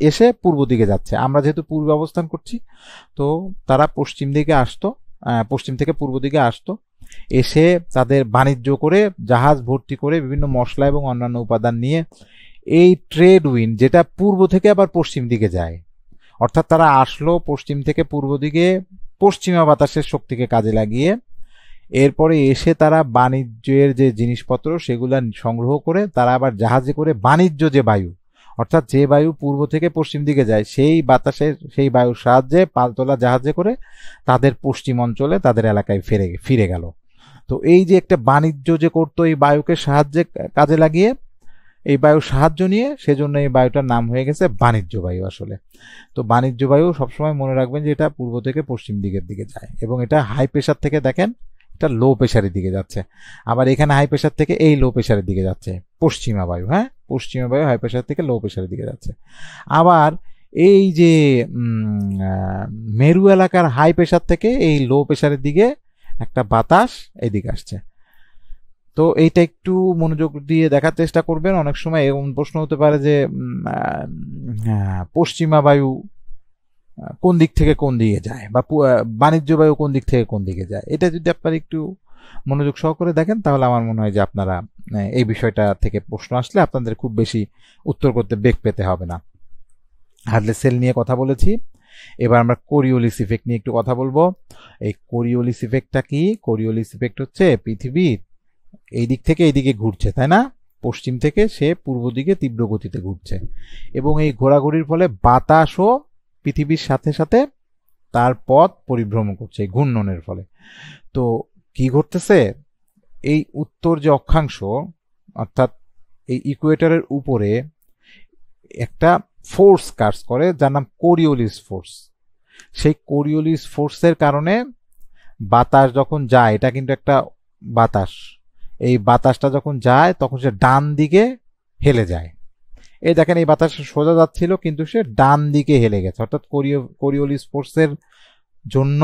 এসে পূর্ব দিকে যাচ্ছে, আমরা যেহেতু পূর্বে অবস্থান করছি তো তারা পশ্চিম দিকে আসতো, পশ্চিম থেকে পূর্ব দিকে আসতো, এসে তাদের বাণিজ্য করে জাহাজ ভর্তি করে বিভিন্ন মশলা এবং অন্যান্য উপাদান নিয়ে এই ট্রেড উইন্ড যেটা পূর্ব থেকে আবার পশ্চিম দিকে যায়, অর্থাৎ তারা আসলো পশ্চিম থেকে পূর্ব দিকে পশ্চিমা বাতাসের শক্তিকে কাজে লাগিয়ে, এরপরে এসে তারা বাণিজ্যের যে জিনিসপত্র সেগুলা সংগ্রহ করে তারা আবার জাহাজে করে বাণিজ্য যে বায়ু, অর্থাৎ যে বায়ু পূর্ব থেকে পশ্চিম দিকে যায় সেই বাতাসের সেই বায়ুর সাহায্যে পালতোলা জাহাজে করে তাদের পশ্চিম অঞ্চলে তাদের এলাকায় ফিরে গেল। তো এই যে একটা বাণিজ্য যে করতো এই বায়ুকে সাহায্যে কাজে লাগিয়ে, এই বায়ুর সাহায্য নিয়ে, সেজন্য এই বায়ুটার নাম হয়ে গেছে বাণিজ্য বায়ু আসলে। তো বাণিজ্য বায়ু সবসময় মনে রাখবেন যে এটা পূর্ব থেকে পশ্চিম দিকের দিকে যায় এবং এটা হাই প্রেসার থেকে দেখেন এটা লো প্রেসারের দিকে যাচ্ছে, আবার এখানে হাই প্রেসার থেকে এই লো প্রেসারের দিকে যাচ্ছে পশ্চিমা বায়ু। হ্যাঁ, পশ্চিমা বায়ু হাই প্রেসার থেকে লো প্রেসারের দিকে যাচ্ছে। আবার এই যে মেরু এলাকার হাই প্রেসার থেকে এই লো প্রেসারের দিকে একটা বাতাস এইদিকে আসছে। তো এইটা একটু মনোযোগ দিয়ে দেখার চেষ্টা করবেন। অনেক সময় এমন প্রশ্ন হতে পারে যে পশ্চিমা বায়ু কোন দিক থেকে কোন দিকে যায় বা বাণিজ্য বায়ু কোন দিক থেকে কোন দিকে যায়, এটা যদি আপনারা একটু মনোযোগ সহকারে দেখেন তাহলে আমার মনে হয় যে আপনারা এই বিষয়টা থেকে প্রশ্ন আসলে আপনাদের খুব বেশি উত্তর করতে বেগ পেতে হবে না। হার্টলে সেল নিয়ে কথা বলেছি, এবার আমরা কোরিওলিস ইফেক্ট নিয়ে একটু কথা বলবো। এই কোরিওলিস ইফেক্টটা কি? কোরিওলিস ইফেক্ট হচ্ছে পৃথিবীর এই দিক থেকে এইদিকে ঘুরছে, তাই না? পশ্চিম থেকে সে পূর্ব দিকে তীব্র গতিতে ঘুরছে এবং এই ঘোরাঘুরির ফলে বাতাসও পৃথিবীর সাথে সাথে তার পথ পরিভ্রমণ করছে এই ঘূর্ণনের ফলে। তো কি ঘটতেছে, এই উত্তর যে অক্ষাংশ অর্থাৎ এই ইকুয়েটরের উপরে একটা ফোর্স কাজ করে যার নাম কোরিওলিস ফোর্স। সেই কোরিওলিস ফোর্সের কারণে বাতাস যখন যায়, এটা কিন্তু একটা বাতাস, এই বাতাসটা যখন যায় তখন সে ডান দিকে হেলে যায়। এই দেখেন এই বাতাস সোজা যাচ্ছিল কিন্তু সে ডান দিকে হেলে গেছে, অর্থাৎ কোরিওলিস ফোর্সের জন্য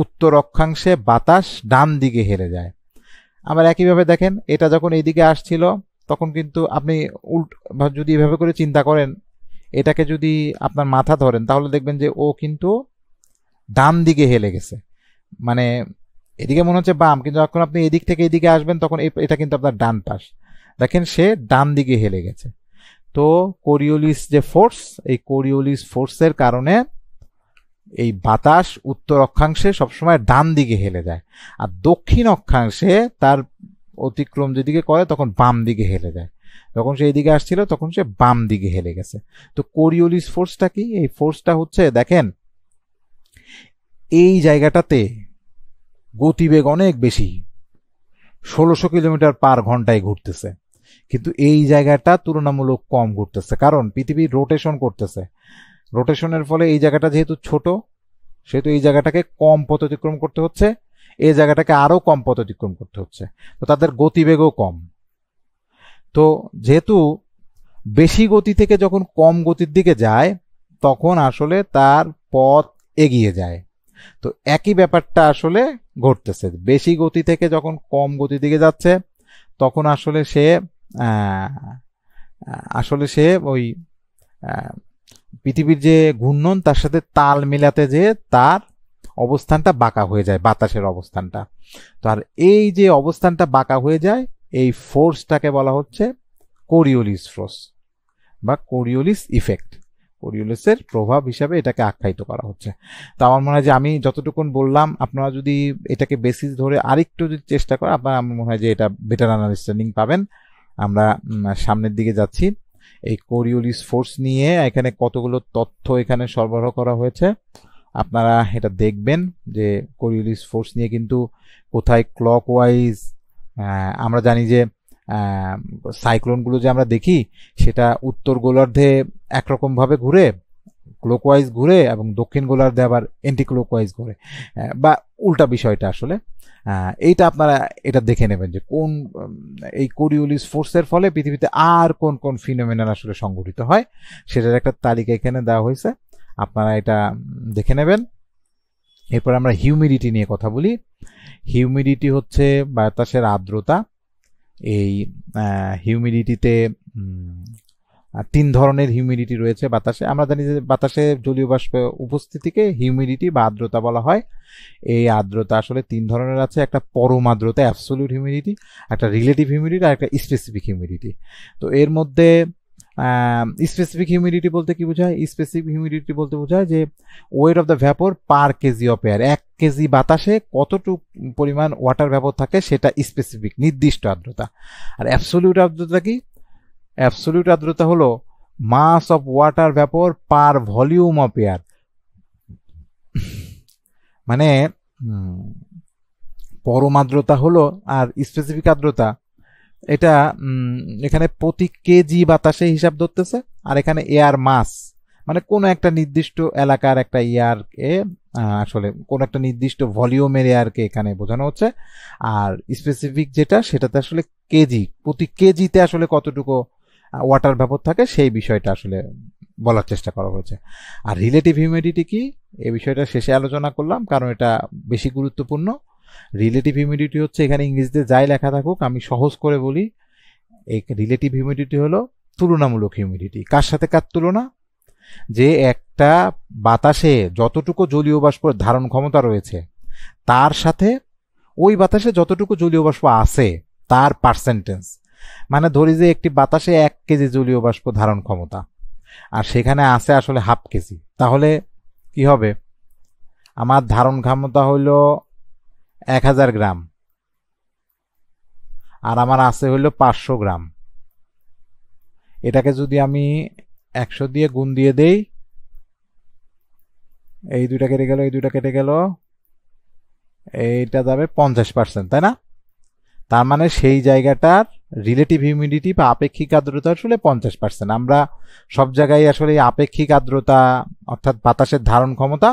উত্তর অক্ষাংশে বাতাস ডান দিকে হেলে যায়। আবার একইভাবে দেখেন এটা যখন এইদিকে আসছিল তখন কিন্তু আপনি যদি এভাবে করে চিন্তা করেন, এটাকে যদি আপনার মাথা ধরেন তাহলে দেখবেন যে ও কিন্তু ডান দিকে হেলে গেছে, মানে এদিকে মনে হচ্ছে বাম, কিন্তু যখন আপনি এদিক থেকে এদিকে আসবেন তখন এটা কিন্তু আপনার ডান পাশ, দেখেন সে ডান দিকে হেলে গেছে। তো কোরিওলিস যে ফোর্স, এই কোরিওলিস ফোর্সের কারণে এই বাতাস উত্তর অক্ষাংশে সবসময় ডান দিকে হেলে যায়, আর দক্ষিণ অক্ষাংশে তার অতিক্রম যেদিকে করে তখন বাম দিকে হেলে যায়। যখন সে এইদিকে আসছিল তখন সে বাম দিকে হেলে গেছে। তো কোরিওলিস ফোর্সটা কি? এই ফোর্সটা হচ্ছে দেখেন এই জায়গাটাতে গতিবেগ অনেক বেশি, 1600 কিলোমিটার পার ঘন্টায় ঘুরতেছে, কিন্তু এই জায়গাটা তুলনামূলক কম ঘুরতেছে কারণ পৃথিবী রোটেশন করতেছে। রোটেশনের ফলে এই জায়গাটা যেহেতু ছোট সেহেতু এই জায়গাটাকে কম পথ অতিক্রম করতে হচ্ছে, এই জায়গাটাকে আরো কম পথ অতিক্রম করতে হচ্ছে, তো তাদের গতিবেগও কম। তো যেহেতু বেশি গতি থেকে যখন কম গতির দিকে যায় তখন আসলে তার পথ এগিয়ে যায়। তো একই ব্যাপারটা আসলে ঘটতেছে, বেশি গতি থেকে যখন কম গতির দিকে যাচ্ছে তখন আসলে সে ওই পৃথিবীর যে ঘূর্ণন তার সাথে তাল মেলাতে যে তার অবস্থানটা বাঁকা হয়ে যায়, বাতাসের অবস্থানটা। তো আর এই যে অবস্থানটা বাঁকা হয়ে যায় এই ফোর্সটাকে বলা হচ্ছে কোরিওলিস ফোর্স বা কোরিওলিস ইফেক্ট। কোরিওলিসের প্রভাব হিসাবে এটাকে আখ্যায়িত করা হচ্ছে। তো আমার মনে হয় যে আমি যতটুকুন বললাম, আপনারা যদি এটাকে বেসিস ধরে আরেকটু যদি চেষ্টা করেন, আপনার আমার মনে হয় যে এটা বেটার আন্ডারস্ট্যান্ডিং পাবেন। আমরা সামনের দিকে যাচ্ছি। এই কোরিওলিস ফোর্স নিয়ে এখানে কতগুলো তথ্য এখানে সরবরাহ করা হয়েছে, আপনারা এটা দেখবেন যে কোরিওলিস ফোর্স নিয়ে কিন্তু কোথায় ক্লকওয়াইজ, আমরা জানি যে সাইক্লোনগুলো যে আমরা দেখি সেটা উত্তর গোলার্ধে একরকমভাবে ঘুরে, ক্লকওয়াইজ ঘুরে, এবং দক্ষিণ গোলার্ধে আবার এন্টি ক্লকওয়াইজ ঘুরে, বা উল্টা বিষয়টা আসলে এইটা আপনারা এটা দেখে নেবেন যে কোন এই কোরিওলিস ফোর্সের ফলে পৃথিবীতে আর কোন কোন ফিনোমেনন আসলে সংঘটিত হয়, সেটার একটা তালিকা এখানে দেওয়া হয়েছে, আপনারা এটা দেখে নেবেন। এরপর আমরা হিউমিডিটি নিয়ে কথা বলি। হিউমিডিটি হচ্ছে বাতাসের আর্দ্রতা। এই হিউমিডিটিতে 3 ধরনের হিউমিডিটি রয়েছে বাতাসে। আমরা জানি যে বাতাসে জলীয় বাষ্প উপস্থিতিকে হিউমিডিটি বা আর্দ্রতা বলা হয়। এই আর্দ্রতা আসলে 3 ধরনের আছে, একটা পরম আর্দ্রতা অ্যাবসলিউট হিউমিডিটি, একটা রিলেটিভ হিউমিডিটি, আর একটা স্পেসিফিক হিউমিডিটি। তো এর মধ্যে স্পেসিফিক হিউমিডিটি বলতে কি বোঝায়? স্পেসিফিক হিউমিডিটি বলতে বোঝায় যে weight of the vapour per KG of air, 1 KG বাতাসে কতটুকু পরিমাণ ওয়াটার ভ্যাপর থাকে সেটা স্পেসিফিক, নির্দিষ্ট আর্দ্রতা। আর অ্যাবসলিউট আর্দ্রতা কি? অ্যাবসলিউট আর্দ্রতা হলো mass of water vapour per volume of air. মানে পরম আর্দ্রতা হলো, আর স্পেসিফিক আর্দ্রতা এটা এখানে প্রতি কেজি বাতাসে হিসাব ধরতেছে, আর এখানে এয়ার মাস মানে কোন একটা নির্দিষ্ট এলাকার একটা এয়ারকে, আসলে কোন একটা নির্দিষ্ট ভলিউমের এয়ারকে এখানে বোঝানো হচ্ছে। আর স্পেসিফিক যেটা, সেটাতে আসলে কেজি, প্রতি কেজিতে আসলে কতটুকু ওয়াটার ভ্যাপর থাকে সেই বিষয়টা আসলে বলার চেষ্টা করা হয়েছে। আর রিলেটিভ হিউমিডিটি কি, এই বিষয়টা শেষে আলোচনা করলাম কারণ এটা বেশি গুরুত্বপূর্ণ। রিলেটিভ হিউমিডিটি হচ্ছে, এখানে ইংরেজিতে যাই লেখা থাকুক আমি সহজ করে বলি, এই রিলেটিভ হিউমিডিটি হলো তুলনামূলক হিউমিডিটি। কার সাথে কার তুলনা? যে একটা বাতাসে যতটুকু জলীয় বাষ্প ধারণ ক্ষমতা রয়েছে তার সাথে ওই বাতাসে যতটুকু জলীয় বাষ্প আছে তার পার্সেন্টেজ। মানে ধরি যে একটি বাতাসে 1 কেজি জলীয় বাষ্প ধারণ ক্ষমতা, আর সেখানে আছে আসলে হাফ কেজি, তাহলে কি হবে? আমার ধারণ ক্ষমতা হইল 1000 গ্রাম, আর আমার আছে হইল 500 গ্রাম। এটাকে যদি আমি 100 দিয়ে গুণ দিয়ে দেই, এই দুইটা কেটে গেল, এই দুইটা কেটে গেল, এইটা যাবে 50%, তাই না? তার মানে সেই জায়গাটার রিলেটিভ হিউমিডিটি বা আপেক্ষিক আর্দ্রতা আসলে 50%। আমরা সব জায়গায় আসলে আপেক্ষিক আর্দ্রতা অর্থাৎ বাতাসের ধারণ ক্ষমতা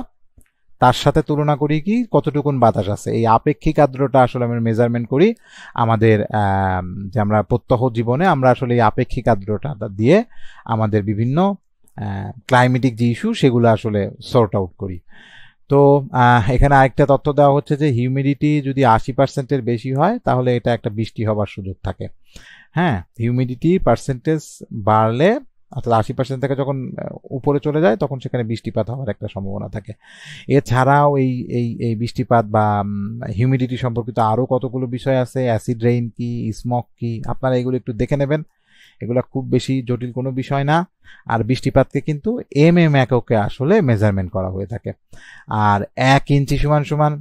তার সাথে তুলনা করি কি কতটুকুন বাতাস আছে। এই আপেক্ষিক আর্দ্রতা আসলে আমরা মেজারমেন্ট করি আমাদের যে আমরা প্রত্যহ জীবনে আমরা আসলে এই আপেক্ষিক আর্দ্রতা দিয়ে আমাদের বিভিন্ন ক্লাইমেটিক যে ইস্যু সেগুলো আসলে সর্ট আউট করি। তো এখানে আরেকটা তথ্য দেওয়া হচ্ছে যে হিউমিডিটি যদি 80%-এর বেশি হয় তাহলে এটা একটা বৃষ্টি হবার সুযোগ থাকে। হ্যাঁ, হিউমিডিটি পার্সেন্টেজ বাড়লে অর্থাৎ 80% থেকে যখন উপরে চলে যায় তখন সেখানে বৃষ্টিপাত হওয়ার একটা সম্ভাবনা থাকে। এছাড়াও এই এই এই বৃষ্টিপাত বা হিউমিডিটি সম্পর্কিত আরও কতগুলো বিষয় আছে, অ্যাসিড রেইন কি, স্মগ কি, আপনারা এগুলো একটু দেখে নেবেন। এগুলো খুব বেশি জটিল কোনো বিষয় না। আর বৃষ্টিপাতকে কিন্তু এককে আসলে মেজারমেন্ট করা হয়ে থাকে। আর 1 ইঞ্চি সমান সমান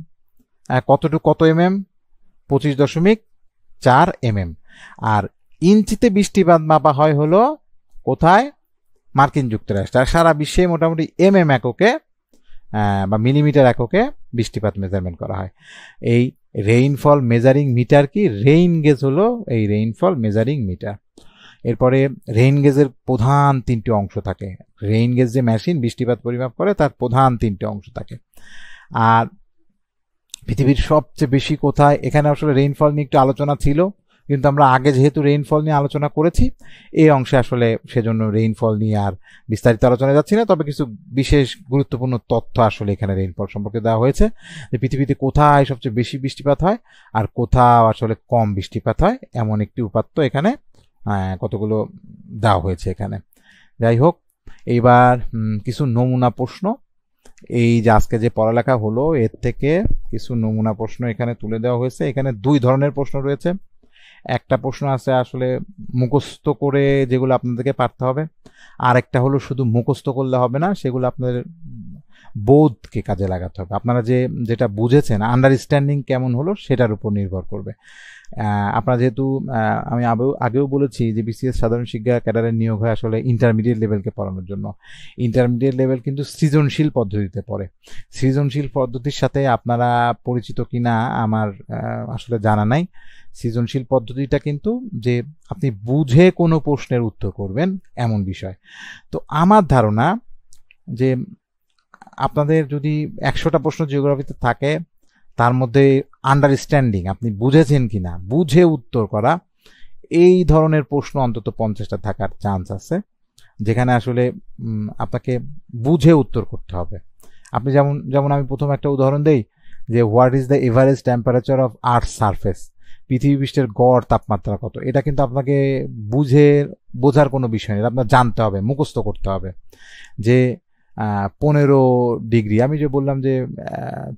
কতটুকু, কত mm? 25.4 mm। আর ইঞ্চিতে বৃষ্টিপাত মাপা হয় হলো কোথায়? মার্কিন যুক্তরাষ্ট্র। আর সারা বিশ্বে মোটামুটি এককে বা মিলিমিটার এককে বৃষ্টিপাত মেজারমেন্ট করা হয়। এই রেইনফল মেজারিং মিটার কি? রেইন গেজ হলো এই রেইনফল মেজারিং মিটার। এরপরে রেইন গেজের প্রধান 3টি অংশ থাকে। রেইন গেজ যে মেশিন বৃষ্টিপাত পরিমাপ করে তার প্রধান 3টি অংশ থাকে। আর পৃথিবীর সবচেয়ে বেশি কোথায়? এখানে আসলে রেইনফল নিয়ে একটু আলোচনা ছিল, কিন্তু আমরা আগে যেহেতু রেইনফল নিয়ে আলোচনা করেছি এই অংশে আসলে সেজন্য রেইনফল নিয়ে আর বিস্তারিত আলোচনা যাচ্ছি না। তবে কিছু বিশেষ গুরুত্বপূর্ণ তথ্য আসলে এখানে রেইনফল সম্পর্কে দেওয়া হয়েছে, যে পৃথিবীতে কোথায় সবচেয়ে বেশি বৃষ্টিপাত হয় আর কোথাও আসলে কম বৃষ্টিপাত হয়, এমন একটি উপাত্ত এখানে কতগুলো দেওয়া হয়েছে এখানে। যাই হোক, এইবার কিছু নমুনা প্রশ্ন, এই যে আজকে যে পড়ালেখা হলো এর থেকে কিছু নমুনা প্রশ্ন এখানে তুলে দেওয়া হয়েছে। এখানে 2 ধরনের প্রশ্ন রয়েছে। একটা প্রশ্ন আছে আসলে মুখস্থ করে যেগুলো আপনাদেরকে পারতে হবে, আর একটা হলো শুধু মুখস্থ করলে হবে না, সেগুলো আপনাদের বোধকে কাজে লাগাতে হবে। আপনারা যেটা বুঝেছেন, আন্ডারস্ট্যান্ডিং কেমন হলো সেটার উপর নির্ভর করবে। আপনারা যেহেতু আমি আগেও বলেছি যে বিসিএস সাধারণ শিক্ষা ক্যাডারের নিয়োগ হয় আসলে ইন্টারমিডিয়েট লেভেলকে পড়ানোর জন্য। ইন্টারমিডিয়েট লেভেল কিন্তু সৃজনশীল পদ্ধতিতে পড়ে। সৃজনশীল পদ্ধতির সাথে আপনারা পরিচিত কিনা আমার আসলে জানা নাই। সৃজনশীল পদ্ধতিটা কিন্তু যে আপনি বুঝে কোনো প্রশ্নের উত্তর করবেন এমন বিষয়। তো আমার ধারণা যে আপনাদের যদি 100টা প্রশ্ন জিওগ্রাফিতে থাকে, তার মধ্যে আন্ডারস্ট্যান্ডিং আপনি বুঝেছেন কিনা, বুঝে উত্তর করা, এই ধরনের প্রশ্ন অন্তত 50টা থাকার চান্স আছে, যেখানে আসলে আপনাকে বুঝে উত্তর করতে হবে। আপনি যেমন যেমন আমি প্রথম একটা উদাহরণ দেই যে what is the average temperature of earth surface, পৃথিবী পৃষ্ঠের গড় তাপমাত্রা কত, এটা কিন্তু আপনাকে বোঝার কোনো বিষয় নেই, আপনার জানতে হবে, মুখস্থ করতে হবে। যে 15 ডিগ্রি, আমি যে বললাম যে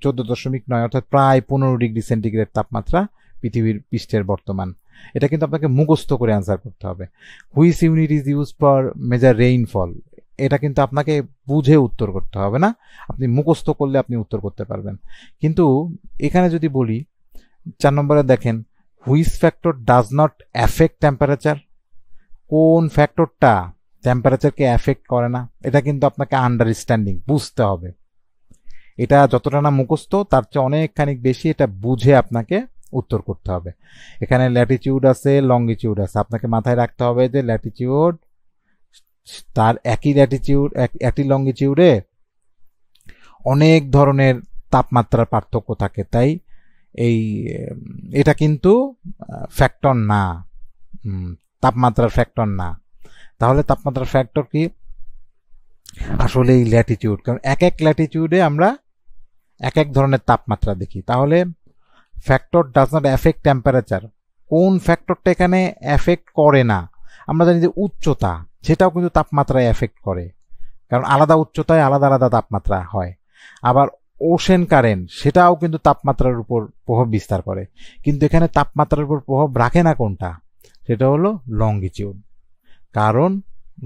14.9 অর্থাৎ প্রায় 15 ডিগ্রি সেন্টিগ্রেড তাপমাত্রা পৃথিবীর পৃষ্ঠের বর্তমান, এটা কিন্তু আপনাকে মুখস্থ করে অ্যান্সার করতে হবে। Which unit is use for measure rainfall, এটা কিন্তু আপনাকে বুঝে উত্তর করতে হবে না, আপনি মুখস্থ করলে আপনি উত্তর করতে পারবেন। কিন্তু এখানে যদি বলি 4 নম্বরে দেখেন, which factor does not affect temperature, কোন ফ্যাক্টরটা টেম্পারেচারকে অ্যাফেক্ট করে না, এটা কিন্তু আপনাকে আন্ডারস্ট্যান্ডিং বুঝতে হবে। এটা যতটা না মুখস্থ তার চেয়ে অনেকখানি বেশি এটা বুঝে আপনাকে উত্তর করতে হবে। এখানে ল্যাটিটিউড আছে, লঙ্গিটিউড আছে, আপনাকে মাথায় রাখতে হবে যে ল্যাটিটিউড তার একই লঙ্গিটিউডে অনেক ধরনের তাপমাত্রার পার্থক্য থাকে, তাই এটা কিন্তু ফ্যাক্টর না, তাপমাত্রার ফ্যাক্টর না। তাহলে তাপমাত্রার ফ্যাক্টর কি? আসলে এই ল্যাটিটিউড, কারণ এক এক ল্যাটিটিউডে আমরা এক এক ধরনের তাপমাত্রা দেখি। তাহলে factor does not affect temperature, কোন ফ্যাক্টরটা এখানে অ্যাফেক্ট করে না? আমরা জানি যে উচ্চতা, সেটাও কিন্তু তাপমাত্রায় অ্যাফেক্ট করে, কারণ আলাদা উচ্চতায় আলাদা আলাদা তাপমাত্রা হয়। আবার ওশেন কারেন্ট, সেটাও কিন্তু তাপমাত্রার উপর প্রভাব বিস্তার করে, কিন্তু এখানে তাপমাত্রার উপর প্রভাব রাখে না কোনটা? সেটা হলো লঙ্গিটিউড, কারণ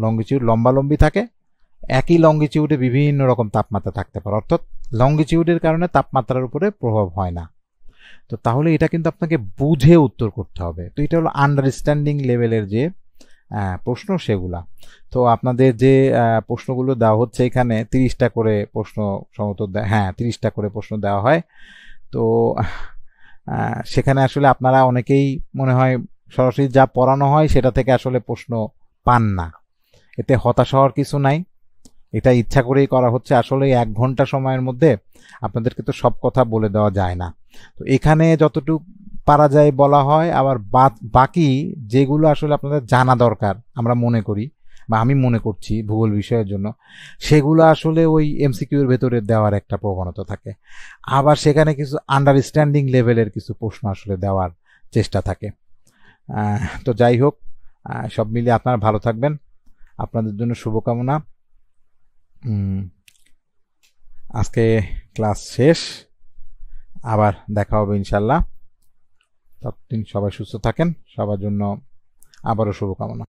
লঙ্গিটিউড লম্বালম্বি থাকে, একই লঙ্গিটিউডে বিভিন্ন রকম তাপমাত্রা থাকতে পারে, অর্থাৎ লঙ্গিটিউডের কারণে তাপমাত্রার উপরে প্রভাব হয় না। তো তাহলে এটা কিন্তু আপনাকে বুঝে উত্তর করতে হবে। তো এটা হলো আন্ডারস্ট্যান্ডিং লেভেলের যে প্রশ্ন সেগুলা। তো আপনাদের যে প্রশ্নগুলো দেওয়া হচ্ছে এখানে 30টা করে প্রশ্ন সম্ভবত, হ্যাঁ 30টা করে প্রশ্ন দেওয়া হয়। তো সেখানে আসলে আপনারা অনেকেই মনে হয় সরাসরি যা পড়ানো হয় সেটা থেকে আসলে প্রশ্ন পান না। এতে হতাশ হওয়ার কিছু নাই, এটা ইচ্ছা করেই করা হচ্ছে। আসলে 1 ঘন্টা সময়ের মধ্যে আপনাদেরকে তো সব কথা বলে দেওয়া যায় না। তো এখানে যতটুকু পারা যায় বলা হয়, আবার বাকি যেগুলো আসলে আপনাদের জানা দরকার আমরা মনে করি বা আমি মনে করছি ভূগোল বিষয়ের জন্য, সেগুলো আসলে ওই এমসিকিউ এর ভেতরে দেওয়ার একটা প্রবণতা থাকে। আবার সেখানে কিছু আন্ডারস্ট্যান্ডিং লেভেলের কিছু প্রশ্ন আসলে দেওয়ার চেষ্টা থাকে। তো যাই হোক, সব মিলিয়ে আপনারা ভালো থাকবেন, আপনাদের জন্য শুভকামনা। আজকে ক্লাস শেষ, আবার দেখা হবে ইনশাল্লাহ। ততদিন সবাই সুস্থ থাকেন, সবার জন্য আবারও শুভকামনা।